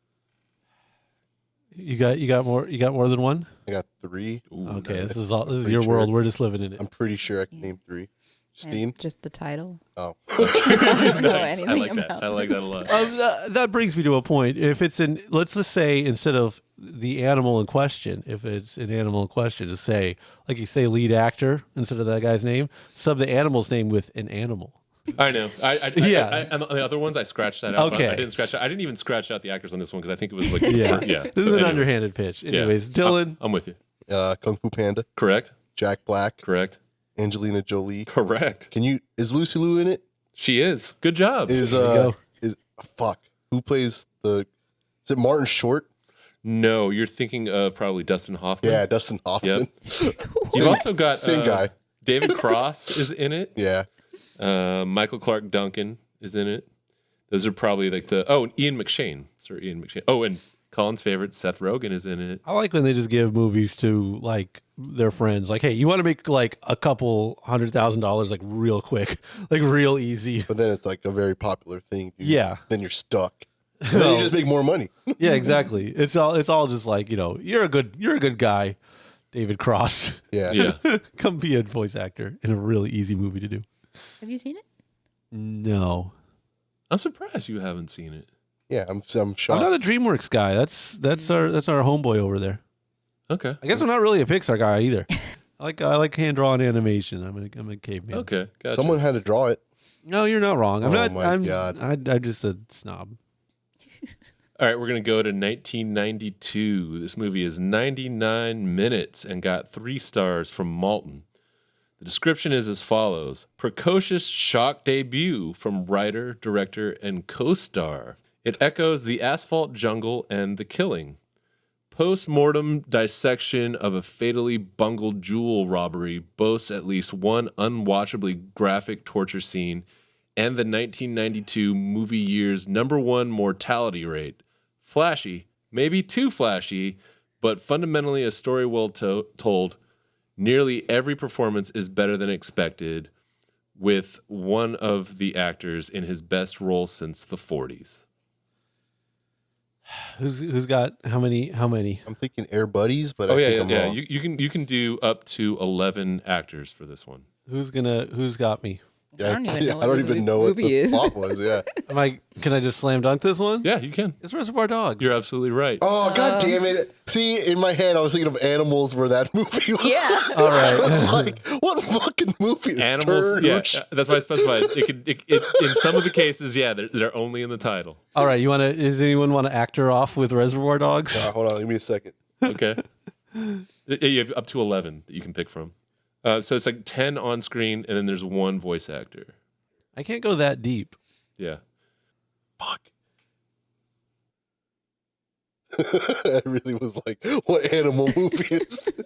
You got more than one? I got 3. Ooh, Okay, nice. this is Pretty your sure. world. We're just living in it. I'm pretty sure I can name 3. Justine? Just the title. Oh. I don't know Nice. anything I like that. about I like that a this. lot. That brings me to a point. If it's let's just say instead of the animal in question, if it's an animal in question, to say, like you say, lead actor instead of that guy's name, sub the animal's name with an animal. I know. Yeah. And the other ones, I scratched that out. Okay. I didn't scratch. I didn't even scratch out the actors on this one because I think it was like Yeah. yeah. This So is an anyway. underhanded pitch. Yeah. Anyways, Dylan. I'm with you. Kung Fu Panda, Correct. Jack Black, Correct. Angelina Jolie. Correct. Is Lucy Liu in it? She is. Good job. Is go. Who plays is it Martin Short? No, you're thinking of probably Dustin Hoffman. Yeah, Dustin Hoffman. You've also got Same guy. David Cross is in it. Yeah. Michael Clark Duncan is in it. Those are probably like Ian McShane. Sir Ian McShane. Oh, and Colin's favorite, Seth Rogen, is in it. I like when they just give movies to like their friends. Like, hey, you want to make like a couple $100,000 like real quick, like real easy. But then it's like a very popular thing. Dude. Yeah. Then you're stuck. And then you just make more money. Yeah, exactly. It's all just like, you're a good guy, David Cross. Yeah. Yeah. Come be a voice actor in a really easy movie to do. Have you seen it? No. I'm surprised you haven't seen it. Yeah, I'm I'm shocked. not a DreamWorks guy. That's our homeboy over there. Okay. I guess I'm not really a Pixar guy either. I like hand drawn animation. I'm a caveman. Okay. Gotcha. Someone had to draw it. No, you're not wrong. I'm Oh not. my I'm God. I'm just a snob. All right, we're going to go to 1992. This movie is 99 minutes and got 3 stars from Maltin. The description is as follows. Precocious shock debut from writer, director, and co-star. It echoes the asphalt jungle and The Killing. Post-mortem dissection of a fatally bungled jewel robbery boasts at least one unwatchably graphic torture scene and the 1992 movie year's #1 mortality rate. Flashy, maybe too flashy, but fundamentally a story well told. Nearly every performance is better than expected, with one of the actors in his best role since the 40s. Who's got how many? I'm thinking Air Buddies, but Oh I yeah, think yeah, I'm yeah. wrong. You can do up to 11 actors for this one. Who's got me? I don't even know I don't what even this know what movie the is. plot was. Yeah. Can I just slam dunk this one? Yeah, you can. It's Reservoir Dogs. You're absolutely right. Oh God damn it! See, in my head, I was thinking of Animals, where that movie was. Yeah. All I right. was like, what fucking movie? Animals, yeah, Turd. that's why I specified. In some of the cases, yeah, they're only in the title. All right. Does anyone want to actor off with Reservoir Dogs? Hold on, give me a second. Okay. You have up to 11 that you can pick from. So it's like 10 on screen, and then there's 1 voice actor. I can't go that deep. Yeah. Fuck. I really was like, what animal movie is this?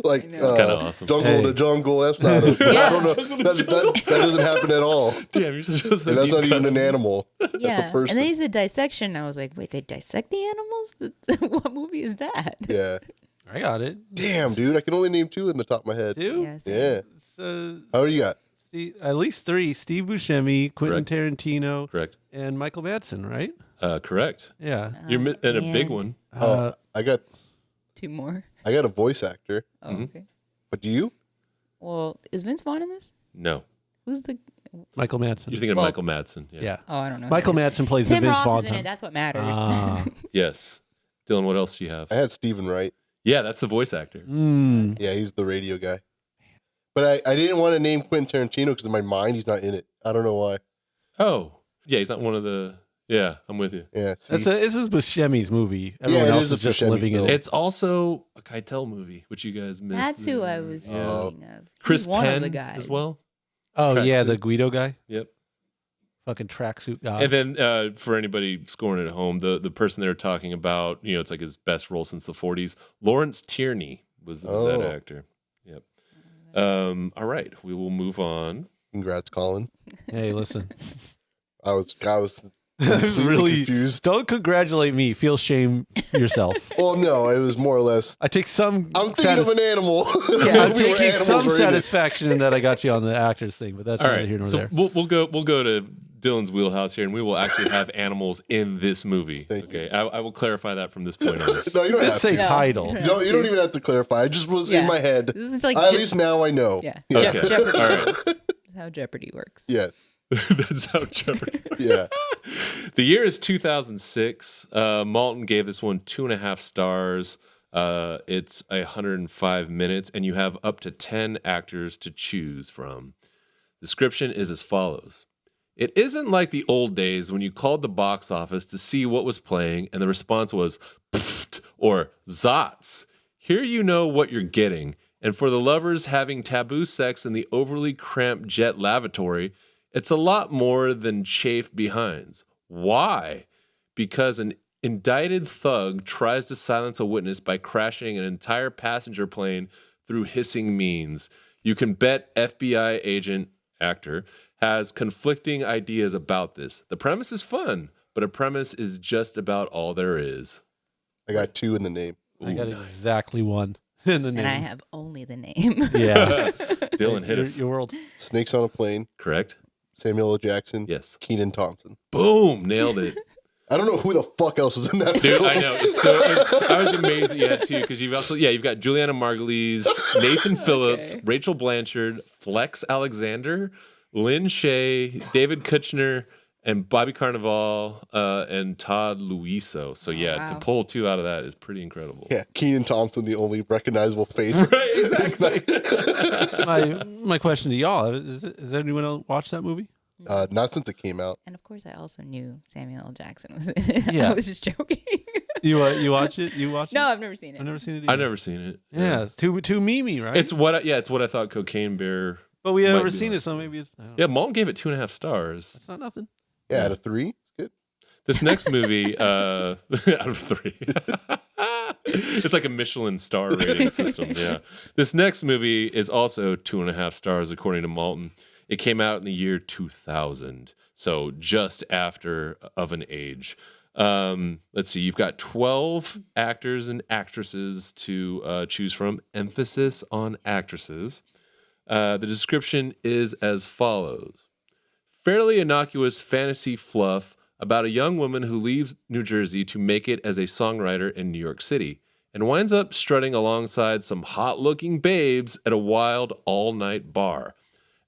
Like, It's kinda awesome. Jungle Hey. to Jungle. That's not. I don't know. That doesn't happen at all. Damn, you're just And that's not even an animal. Yeah. person. And then he said dissection. I was like, wait, they dissect the animals? What movie is that? Yeah. I got it. Damn, dude. I can only name 2 in the top of my head. Two? Yeah. so- Yeah. So, How do you got? at least 3. Steve Buscemi, Quentin Correct. Tarantino, Correct. and Michael Madsen, right? Correct. Yeah. You're and a big man. one. I got 2 more. a voice actor. Oh, okay. But do you? Well, is Vince Vaughn in this? No. Who's the? Michael Madsen. You're thinking of Well- Michael Madsen. Yeah. Yeah. Oh, I don't know. Michael Madsen plays the Tim Vince Roth Vaughn is in time. it. That's what matters. Ah. Yes. Dylan, what else do you have? I had Stephen Wright. Yeah, that's the voice actor. Mm. Yeah, he's the radio guy. But I didn't want to name Quentin Tarantino because in my mind he's not in it. I don't know why. Oh, yeah, he's not one of the. Yeah, I'm with you. Yeah, see? This is Buscemi's movie. Everyone it else is is a just Buscemi living in film. it. It's also a Keitel movie, which you guys missed. That's who I was Oh. thinking of. Chris He's one Penn of the guys as well. Oh, yeah, Tracksuit. the Guido guy. Yep. Fucking tracksuit guy. And then for anybody scoring at home, the person they were talking about, it's like his best role since the 40s. Lawrence Tierney was Oh. that actor. All right, we will move on. Congrats, Colin. Hey, listen. I was completely Really confused. don't congratulate me. Feel shame yourself. Well, no, it was more or less. I take some. I'm thinking of an animal. Yeah, I'm We were taking animals some were in it. satisfaction in that I got you on the actors thing, but that's All neither right, here nor so there. we'll go to Dylan's wheelhouse here, and we will actually have animals in this movie. Thank Okay, I will clarify that from this point on. No, you don't Let's have say to. title. You don't even have to clarify. It just was in Yeah. my head. This is like At least now I know. Yeah. Okay. Jeopardy All right. works. That's how Jeopardy works. Yes. That's how Jeopardy. Yeah. The year is 2006. Maltin gave this one 2.5 stars. It's 105 minutes, and you have up to 10 actors to choose from. Description is as follows. It isn't like the old days when you called the box office to see what was playing, and the response was pfft or zots. Here you know what you're getting, and for the lovers having taboo sex in the overly cramped jet lavatory, it's a lot more than chafe behinds. Why? Because an indicted thug tries to silence a witness by crashing an entire passenger plane through hissing means. You can bet FBI agent, actor, has conflicting ideas about this. The premise is fun, but a premise is just about all there is. I got 2 in the name. I got exactly one in the name. And I have only the name. Yeah. Dylan, hit us. Your world. Snakes on a Plane, Correct? Samuel L. Jackson, Yes. Kenan Thompson. Boom, nailed it. I don't know who the fuck else is in that Dude, film. I know. I was amazed that you had 2 because you've got Juliana Margulies, Nathan Phillips, Rachel Blanchard, Flex Alexander, Lynn Shay, David Kushner, and Bobby Carnival, and Todd Luiso. So yeah, to pull 2 out of that is pretty incredible. Yeah, Kenan Thompson, the only recognizable face. Right, exactly. My question to y'all: Has anyone else watched that movie? Not since it came out. And of course, I also knew Samuel L. Jackson was in it. Yeah. I was just joking. You watch it? You watch it? No, I've never seen it. I've never seen it. Either. I've never seen it. Yeah, it's too memey, right? It's what I thought Cocaine Bear. but we have might never be seen like. it, so maybe it's. I don't know. Yeah, Maltin gave it 2.5 stars. It's not nothing. Yeah, out of 3. It's good. This next movie, out of 3. It's like a Michelin star rating system. Yeah. This next movie is also 2.5 stars, according to Maltin. It came out in the year 2000, so just after Of an Age. Let's see. You've got 12 actors and actresses to choose from. Emphasis on actresses. The description is as follows. Fairly innocuous fantasy fluff about a young woman who leaves New Jersey to make it as a songwriter in New York City and winds up strutting alongside some hot-looking babes at a wild all-night bar.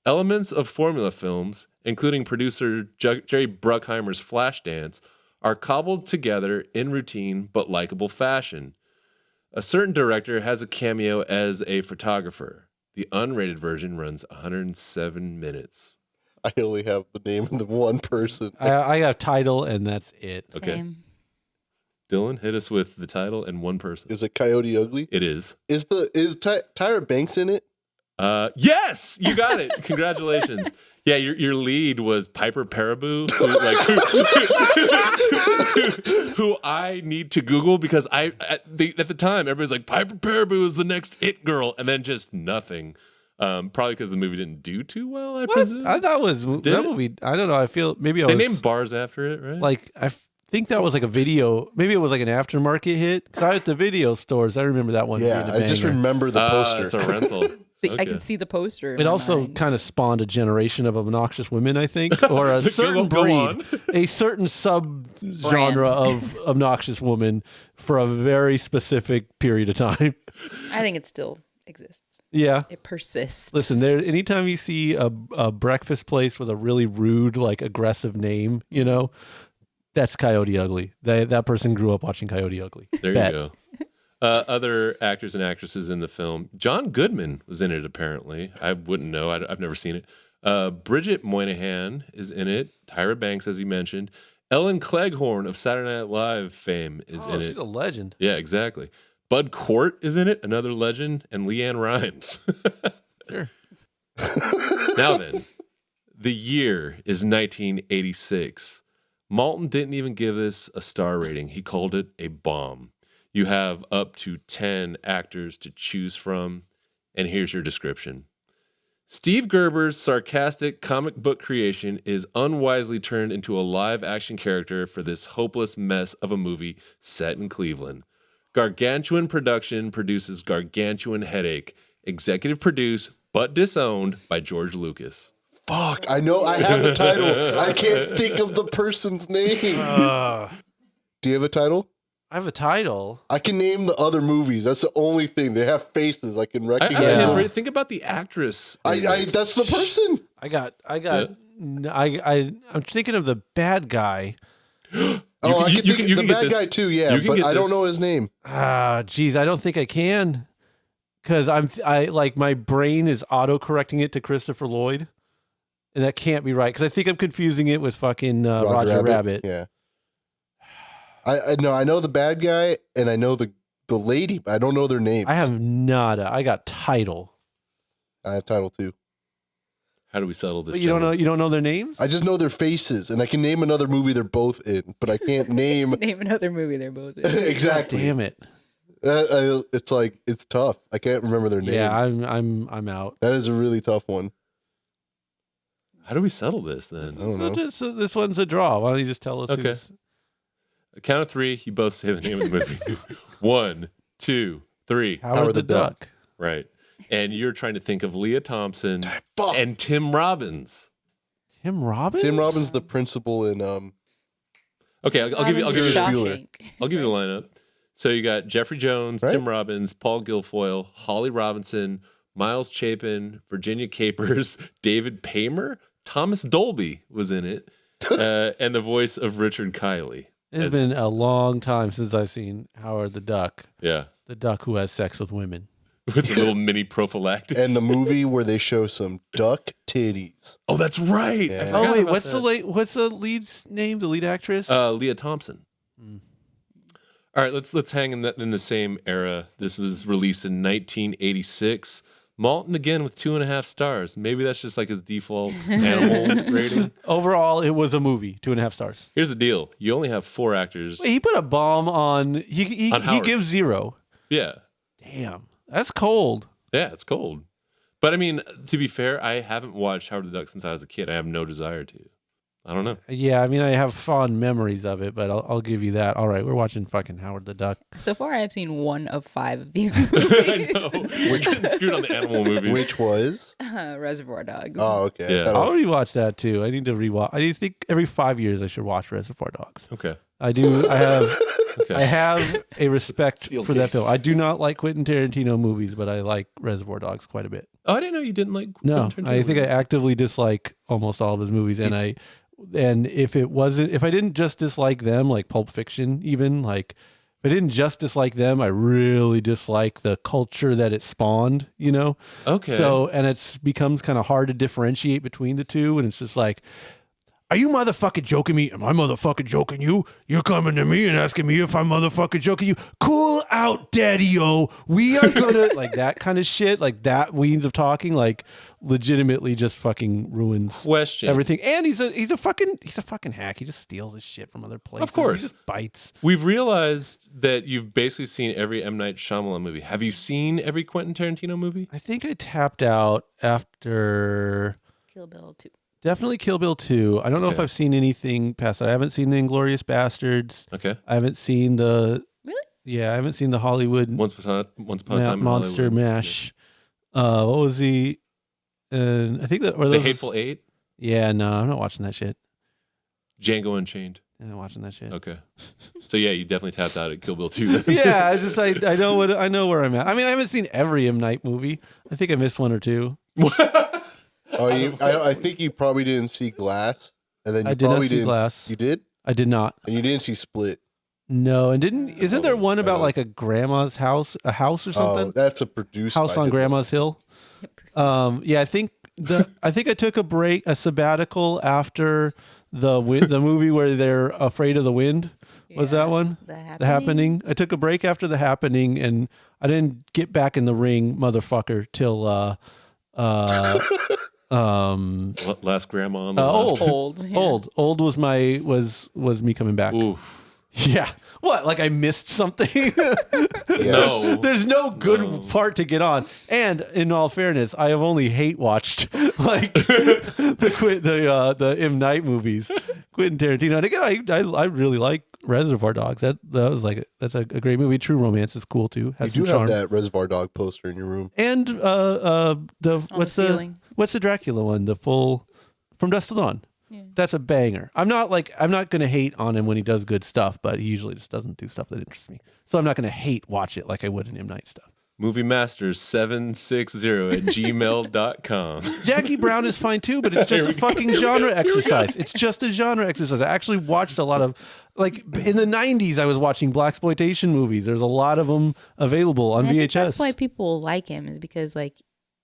Elements of formula films, including producer Jerry Bruckheimer's Flashdance, are cobbled together in routine but likable fashion. A certain director has a cameo as a photographer. The unrated version runs 107 minutes. I only have the name of the one person. I got title, and that's it. Okay. Same. Dylan, hit us with the title and one person. Is it Coyote Ugly? It is. Is Tyra Banks in it? Yes, you got it. Congratulations. Yeah, your lead was Piper Perabo, who I need to Google because at the time everybody's like Piper Perabo is the next it girl, and then just nothing. Probably because the movie didn't do too well. I presume. I thought it was that it? movie. I don't know. I feel maybe I They was named bars after it, right? like I think that was like a video. Maybe it was like an aftermarket hit. Because I at the video stores, I remember that one. Yeah, being a I just banger. remember the poster. It's a rental. I Okay. can see the poster. in It my also mind. kind of spawned a generation of obnoxious women, I think, or a certain Go breed, on. a certain sub-genre of obnoxious woman for a very specific period of time. I think it still exists. Yeah. It persists. Listen, anytime you see a breakfast place with a really rude, like aggressive name, that's Coyote Ugly. That person grew up watching Coyote Ugly. There Bet. you go. Other actors and actresses in the film. John Goodman was in it, apparently. I wouldn't know. I've never seen it. Bridget Moynihan is in it. Tyra Banks, as he mentioned. Ellen Cleghorn of Saturday Night Live fame is in She's it. a legend. Yeah, exactly. Bud Cort is in it, another legend, and Leanne Rimes. Sure. Now then, the year is 1986. Maltin didn't even give this a star rating. He called it a bomb. You have up to 10 actors to choose from, and here's your description. Steve Gerber's sarcastic comic book creation is unwisely turned into a live-action character for this hopeless mess of a movie set in Cleveland. Gargantuan production produces gargantuan headache. Executive produced but disowned by George Lucas. Fuck, I know I have the title. I can't think of the person's name. Do you have a title? I have a title. I can name the other movies. That's the only thing. They have faces. I can recognize them. Think about the actress. That's the person. I'm thinking of the bad guy. I can think of the bad guy too, yeah, but I don't know his name. Geez, I don't think I can. Because my brain is auto-correcting it to Christopher Lloyd. And that can't be right. Because I think I'm confusing it with fucking Roger Rabbit. Yeah. I know the bad guy and I know the lady, but I don't know their names. I have nada. I got title. I have title too. How do we settle this? But you don't know their names? I just know their faces, and I can name another movie they're both in, but I can't name another movie they're both in. Exactly. Damn it. It's tough. I can't remember their name. Yeah, I'm out. That is a really tough one. How do we settle this then? I don't know. This one's a draw. Why don't you just tell us? Okay. A count of three. You both say the name of the movie. 1, 2, 3. Howard the Duck. Right. And you're trying to think of Leah Thompson and Tim Robbins. Tim Robbins? Tim Robbins, the principal in Okay, I'll give you Bueller. I'll give you the lineup. So you got Jeffrey Jones, Right? Tim Robbins, Paul Guilfoyle, Holly Robinson, Miles Chapin, Virginia Capers, David Paymer, Thomas Dolby was in it, and the voice of Richard Kiley. It's been a long time since I've seen Howard the Duck. Yeah. The duck who has sex with women. With a little mini prophylactic. and the movie where they show some duck titties. Oh, that's right. Yeah. Oh wait, what's the lead's name? The lead actress? Leah Thompson. All right, let's hang in the same era. This was released in 1986. Maltin again with 2.5 stars. Maybe that's just like his default animal rating. Overall, it was a movie. 2.5 stars. Here's the deal: you only have 4 actors. Wait, he put a bomb on. He gives 0. Yeah. Damn, that's cold. Yeah, it's cold. But I mean, to be fair, I haven't watched Howard the Duck since I was a kid. I have no desire to. I don't know. Yeah, I mean, I have fond memories of it, but I'll give you that. All right, we're watching fucking Howard the Duck. So far, I've seen 1 of 5 of these movies. I know. We're getting screwed on the animal movies. Which was? Reservoir Dogs. Oh, okay. Yeah. I'll rewatch that too. I need to rewatch. I think every 5 years I should watch Reservoir Dogs. Okay. I do. I have. Okay. I have a respect Steel for that case. film. I do not like Quentin Tarantino movies, but I like Reservoir Dogs quite a bit. Oh, I didn't know you didn't like. No, Quentin I think I Tarantino. actively dislike almost all of his movies, and if I didn't just dislike them, like Pulp Fiction, even like if I didn't just dislike them, I really dislike the culture that it spawned. You know. Okay. So and it becomes kind of hard to differentiate between the two, and it's just like. Are you motherfucking joking me? Am I motherfucking joking you? You're coming to me and asking me if I'm motherfucking joking you. Cool out, daddy-o. We are gonna like that kind of shit, like that means of talking, like legitimately just fucking ruins Question. everything. And he's a fucking hack. He just steals his shit from other places. Of course. He just bites. We've realized that you've basically seen every M. Night Shyamalan movie. Have you seen every Quentin Tarantino movie? I think I tapped out after Kill Bill 2. definitely Kill Bill 2. I don't know if Okay. I've seen anything past that. I haven't seen the Inglourious Bastards. Okay. I haven't seen the Really? Yeah, I haven't seen the Hollywood Once upon a time in Monster Hollywood. Mash. What was I think that or The those Hateful Eight, Yeah, no, I'm not watching that shit. Django Unchained. I'm not watching that shit. Okay. So yeah, you definitely tapped out at Kill Bill 2 then. Yeah, I know where I'm at. I mean, I haven't seen every M. Night movie. I think I missed 1 or 2. I think you probably didn't see Glass, and then you I did not probably see didn't. Glass. You did, I did not. and you didn't see Split. No, and isn't there one about like a grandma's house, a house or Oh, something? that's a produced House by on the- Grandma's Hill. Yeah, I think I took a sabbatical after the movie where they're afraid of the wind. Was that one? The The Happening. I took a break after The Happening, and I didn't get back in the ring, motherfucker, till Last Grandma on the left. Old. Yeah. Old was me coming back. Oof. Yeah. What? Like I missed something? No. There's no good part to get on. And in all fairness, I have only hate watched like the M. Night movies, Quentin Tarantino. And again, I really like Reservoir Dogs. That's a great movie. True Romance is cool too. Has You do some charm. have that Reservoir Dog poster in your room. And what's the ceiling. what's the Dracula one? The full From Dusk Till Dawn. Yeah. That's a banger. I'm not going to hate on him when he does good stuff, but he usually just doesn't do stuff that interests me. So I'm not going to watch it like I would in M. Night stuff. Movie Masters 760@gmail.com. Jackie Brown is fine too, but it's just a fucking genre exercise. It's just a genre exercise. I actually watched a lot of, like in the 90s, I was watching blaxploitation movies. There's a lot of them available on And I VHS. think that's why people like him, is because like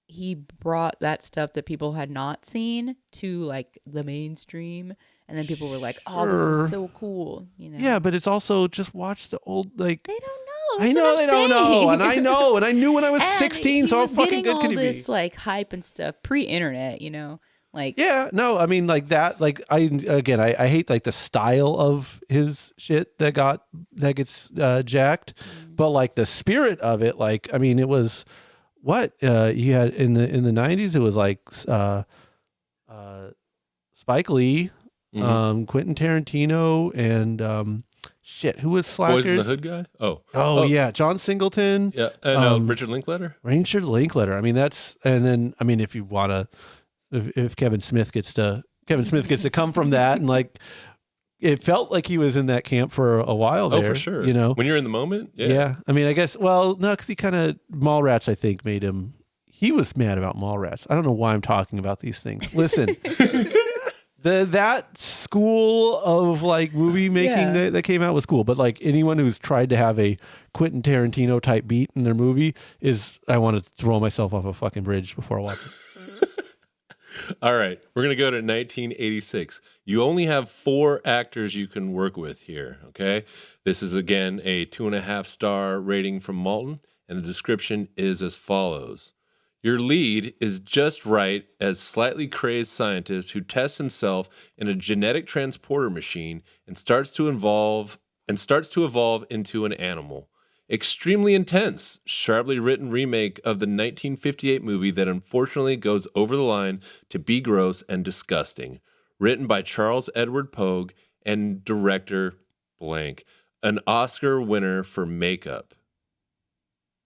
he brought that stuff that people had not seen to like the mainstream, and then people were like, "Oh, this Sure. is so cool," you know? Yeah, but it's also just watch the old like. They don't know. I That's know what they I'm don't know, saying. and I know, and I knew when I was And 16. he So how was fucking getting good all can he be? this like hype and stuff pre-internet, you know, like Yeah, no, I mean like that. Like I hate like the style of his shit that gets jacked, but like the spirit of it. Like I mean, it was what you had in the 90s. It was like Spike Lee, Quentin Tarantino, and shit. Who was Slackers? Boys in the Hood guy? Oh yeah, John Singleton. Yeah. And Richard Linklater? Richard Linklater. I mean, if you want to, if Kevin Smith gets to come from that, and like, it felt like he was in that camp for a while there. Oh, for sure. You know, when you're in the moment? yeah. I mean, I guess, well, no, because he kind of, Mallrats, I think, made him, he was mad about Mallrats. I don't know why I'm talking about these things. Listen, that school of like movie making that came out was cool, but like anyone who's tried to have a Quentin Tarantino type beat in their movie I want to throw myself off a fucking bridge before I watch it. All right. We're going to go to 1986. You only have 4 actors you can work with here, okay? This is, again, a 2.5-star rating from Maltin, and the description is as follows. Your lead is just right as slightly crazed scientist who tests himself in a genetic transporter machine and starts to evolve into an animal. Extremely intense, sharply written remake of the 1958 movie that unfortunately goes over the line to be gross and disgusting. Written by Charles Edward Pogue and director blank. An Oscar winner for makeup.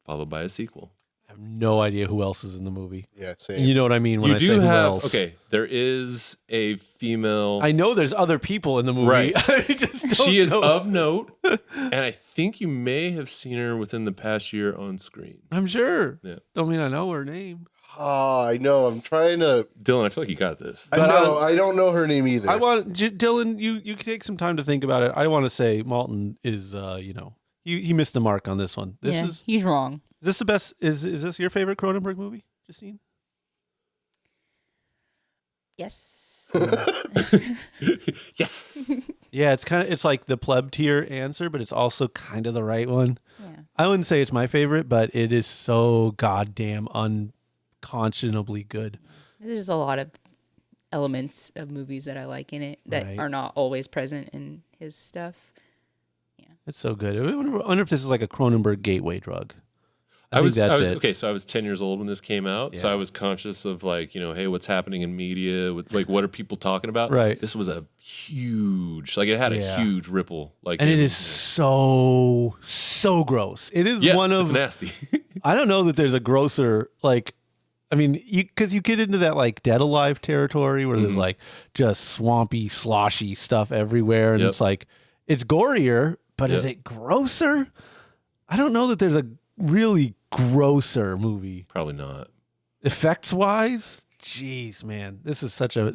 Followed by a sequel. I have no idea who else is in the movie. Yeah, same. And you know what I mean when I say who else. Okay, there is a female. I know there's other people in the movie. Right. I just don't She is know. of note, and I think you may have seen her within the past year on screen. I'm sure. Yeah. Don't mean I know her name. Oh, I know. I'm trying to. Dylan, I feel like you got this. I know. I don't know her name either. I want Dylan. You can take some time to think about it. I want to say Maltin is, he missed the mark on this one. He's wrong. Is this the best? Is this your favorite Cronenberg movie, Justine? Yes. Yes. Yeah, it's like the pleb tier answer, but it's also kind of the right one. Yeah. I wouldn't say it's my favorite, but it is so goddamn unconscionably good. There's a lot of elements of movies that I like in it that Right. are not always present in his stuff. It's so good. I wonder if this is like a Cronenberg gateway drug. I was that's it. okay. So I was 10 years old when this came out. So Yeah. I was conscious of like, hey, what's happening in media? Like, what are people talking about? Right. This was a huge, like, it had a huge ripple. Like, And it is so gross. It is one of it's nasty. I don't know that there's a grosser, like, I mean, because you get into that like Dead Alive territory where there's like just swampy, sloshy stuff everywhere, and it's like it's gorier, but is it grosser? I don't know that there's a really grosser movie. Probably not. Effects wise, jeez, man, this is such a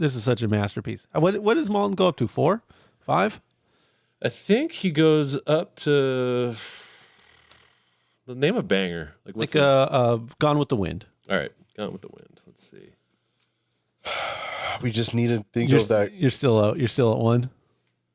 masterpiece. What does Maltin go up to? 4, 5? I think he goes up to the name of banger. Like what's Gone with the Wind. all right, Gone with the Wind. Let's see. we just need to think of that. You're still at 1.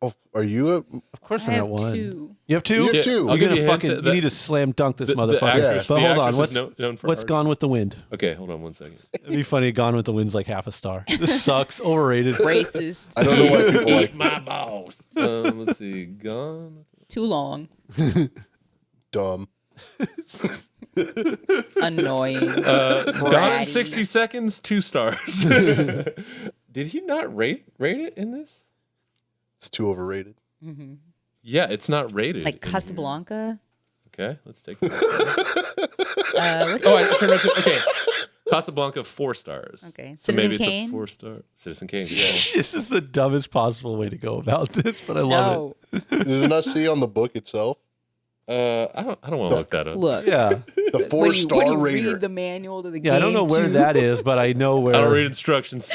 Oh, are you? Of course, I I'm have at 1. 2. You have 2? You have 2. You're I'll give gonna you a hint fucking. that- You need to slam dunk this The motherfucker. actress- But the hold on, actress is known for what's art. Gone with the Wind? Okay, hold on one second. It'd be funny. Gone with the Wind's like half a star. This sucks. Overrated. Racist. I don't know why people like. My balls. Let's see. Gone. Too long. Dumb. Annoying. Gone in 60 Seconds, 2 stars. Did he not rate it in this? It's too overrated. Yeah, it's not rated. Like in here. Casablanca. Okay, let's take that. I turned around. Okay, Casablanca, 4 stars. Okay. So Citizen maybe Kane? it's a 4-star. Citizen Kane. Yeah. This is the dumbest possible way to go about this, but I love No. Does it not say on the book itself? I don't want to look that up. Look. it. Yeah. The What do you 4-star rater. read the manual to the game? Yeah, I don't know where too? that is, but I know where. I don't read instructions.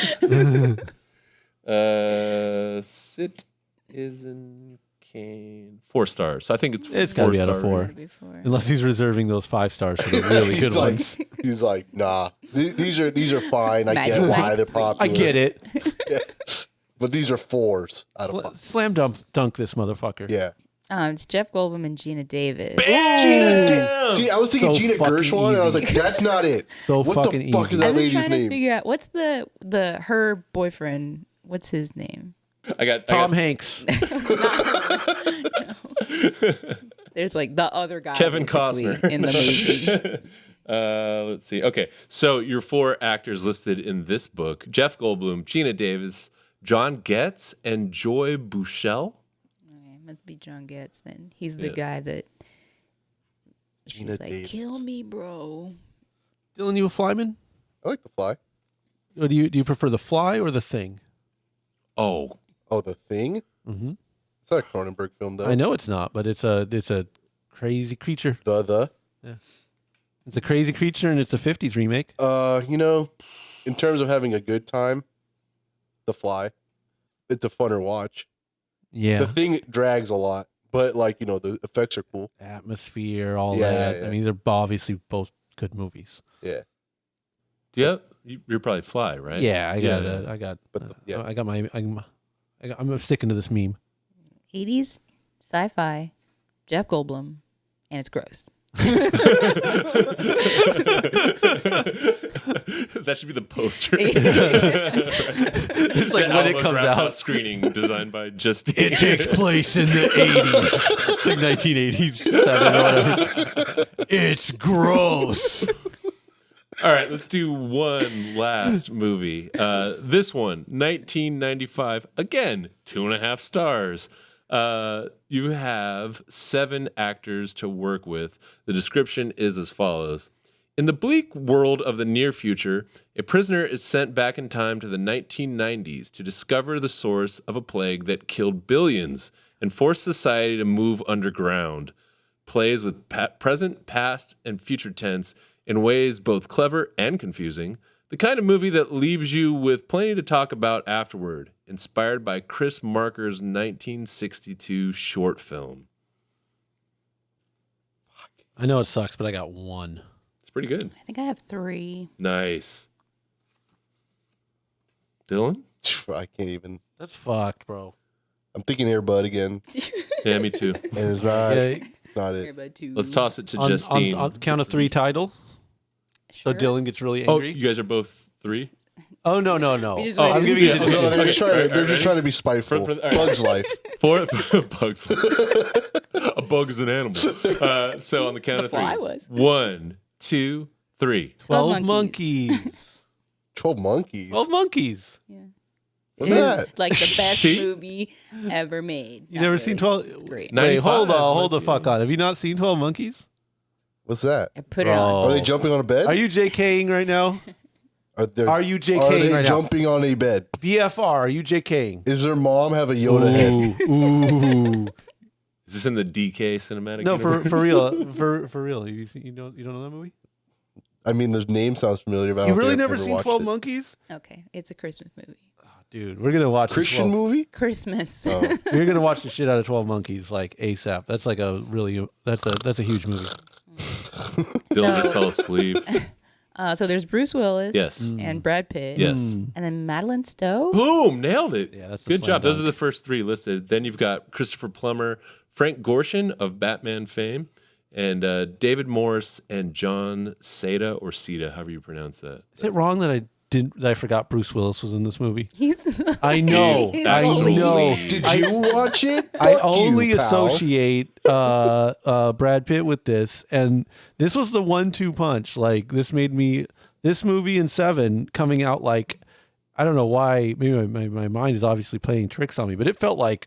Citizen Kane, 4 stars. So I think It's got gotta be out of 4. Before. Unless he's reserving those 5 stars for the really good ones. He's like, nah. These are fine. I get Magnum why they're X. popular. I get it. But these are 4s out of 5. Slam dunk this motherfucker. Yeah. It's Jeff Goldblum and Gina Davis. See, I was thinking So Gina fucking Gershwin, and I was easy. like, that's not it. So what fucking the fuck easy. is I've that been lady's trying to name? figure out what's her boyfriend. What's his name? Tom Hanks. There's like the other guy. Kevin basically, Costner. in the movie. Let's see. Okay, so your 4 actors listed in this book: Jeff Goldblum, Gina Davis, John Getz, and Joy Buchel. Okay, must be John Getz then. He's the guy that. Gina He's like, Davis. kill me, bro. Dylan, you a flyman? I like The Fly. Or do you prefer the fly or the thing? Oh, Oh, The Thing? Mm-hmm. It's not a Cronenberg film, though. I know it's not, but it's a crazy creature. It's a crazy creature, and it's a 50s remake. In terms of having a good time, The Fly, it's a funner watch. Yeah. The Thing drags a lot, but the effects are cool. Atmosphere, all Yeah, that. yeah. I mean, they're obviously both good movies. Yeah. you're probably Fly, right? Yeah, I'm sticking to this meme. 80s sci-fi, Jeff Goldblum, and it's gross. That should be the poster. It's like when it comes out. Screening designed by Justine. It takes place in the 80s. It's like 1987 or whatever. It's gross. All right, let's do one last movie. This one, 1995. Again, 2.5 stars. You have 7 actors to work with. The description is as follows. In the bleak world of the near future, a prisoner is sent back in time to the 1990s to discover the source of a plague that killed billions and forced society to move underground. Plays with present, past, and future tense in ways both clever and confusing. The kind of movie that leaves you with plenty to talk about afterward. Inspired by Chris Marker's 1962 short film. I know it sucks, but I got 1. It's pretty good. I think I have 3. Nice. Dylan? I can't even. That's fucked, bro. I'm thinking Air Bud again, Yeah, me too. and it's not, Yeah, not it. Let's toss it to on Justine. count of 3 title. So Sure. Dylan gets really Oh, angry. you guys are both 3? Oh, no. We just Oh, waited. I'm giving it No, to they're just trying to, Ready? trying to be spiteful. For all right. Bug's Life. For Bugs. A bug is an animal. So on the count The of 3. fly was. 1, 2, 3. 12 monkeys. monkeys. 12 Monkeys. 12 monkeys. What's that? Like the best See? movie ever made. You never seen 12? It's great. No. Wait, hold 95 on. Hold the monkeys. fuck on. Have you not seen 12 monkeys? What's that? I put it Bro. on. Are they jumping on a bed? Are you JKing right now? Are you JKing Are they right now? jumping on a bed? BFR, are you JKing? Is their mom have a Yoda head? Ooh. Is this in the DK cinematic No, universe? for real. For real. You don't know that movie? I mean, the name sounds familiar, but I You don't really think I've never ever seen watched 12 it. Monkeys? Okay, it's a Christmas movie. Dude, we're gonna watch Christian 12 movie? Christmas. Oh. You're gonna watch the shit out of 12 Monkeys like ASAP. That's like that's a huge movie. Dylan just fell asleep. So there's Bruce Willis. Yes. And Brad Pitt. Yes. And then Madeline Stowe. Boom, nailed it. Yeah, that's a good slam job. Those are dunk. the first 3 listed. Then you've got Christopher Plummer, Frank Gorshin of Batman fame, and David Morse and John Seda or Seta, however you pronounce that. Is it wrong that I I forgot Bruce Willis was in this movie. I know. Did you watch it? I Fuck only you, pal. associate Brad Pitt with this, and this was the 1-2 punch. Like this movie and Seven coming out like, I don't know why. Maybe my mind is obviously playing tricks on me, but it felt like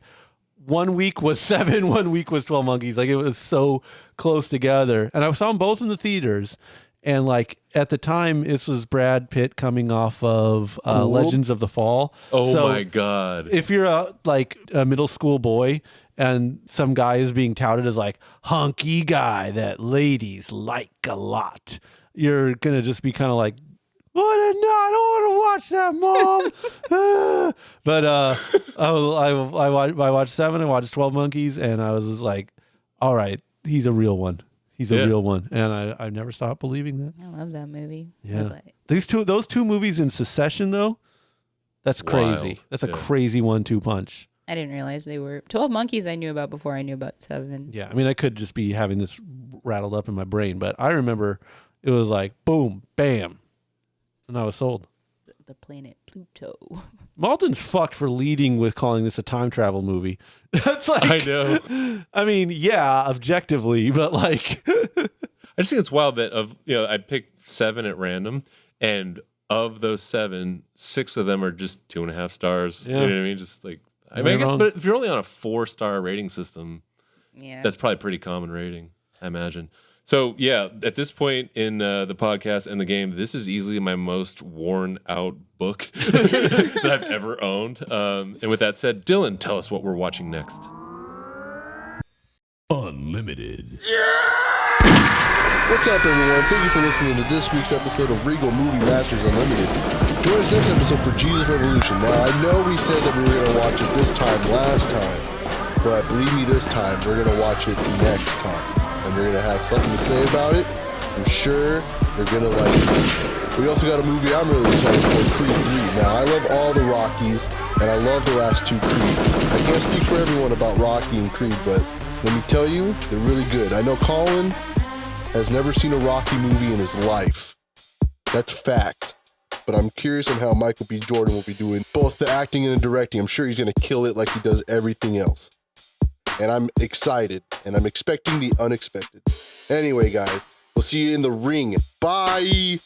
1 week was Seven, 1 week was 12 Monkeys. Like it was so close together, and I saw them both in the theaters. And like at the time, this was Brad Pitt coming off of Legends of the Fall. Oh So my God. if you're a middle school boy and some guy is being touted as like hunky guy that ladies like a lot, you're gonna just be kind of like, what? No, I don't want to watch that, Mom. But I watched Seven, I watched 12 Monkeys, and I was just like, all right, he's a real one. He's a real one, and I never stopped believing that. love that movie. Yeah, those two movies in succession though, that's crazy. Wild. That's a crazy 1-2 punch. I didn't realize they were 12 Monkeys. I knew about before I knew about Seven. Yeah, I mean, I could just be having this rattled up in my brain, but I remember it was like boom, bam, and I was sold. The planet Pluto. Maltin's fucked for leading with calling this a time travel movie. That's like, I know. I mean, yeah, objectively, but like, I just think it's wild that I picked 7 at random, and of those 7, 6 of them are just 2.5 stars. Yeah. You know what I mean? Just like, I guess, but if you're only on a 4-star rating system, Yeah. that's probably a pretty common rating, I imagine. So yeah, at this point in the podcast and the game, this is easily my most worn out book that I've ever owned. And with that said, Dylan, tell us what we're watching next. Unlimited. What's up, everyone? Thank you for listening to this week's episode of Regal Movie Masters Unlimited. Join us next episode for Jesus Revolution. Now, I know we said that we were going to watch it this time last time, but believe me, this time we're going to watch it next time. And we're going to have something to say about it. I'm sure you're going to like it. We also got a movie I'm really excited for, Creed 3. Now, I love all the Rockies, and I love the last 2 Creeds. I can't speak for everyone about Rocky and Creed, but let me tell you, they're really good. I know Colin has never seen a Rocky movie in his life. That's fact. But I'm curious on how Michael B. Jordan will be doing both the acting and the directing. I'm sure he's going to kill it like he does everything else. And I'm excited, and I'm expecting the unexpected. Anyway, guys, we'll see you in the ring. Bye!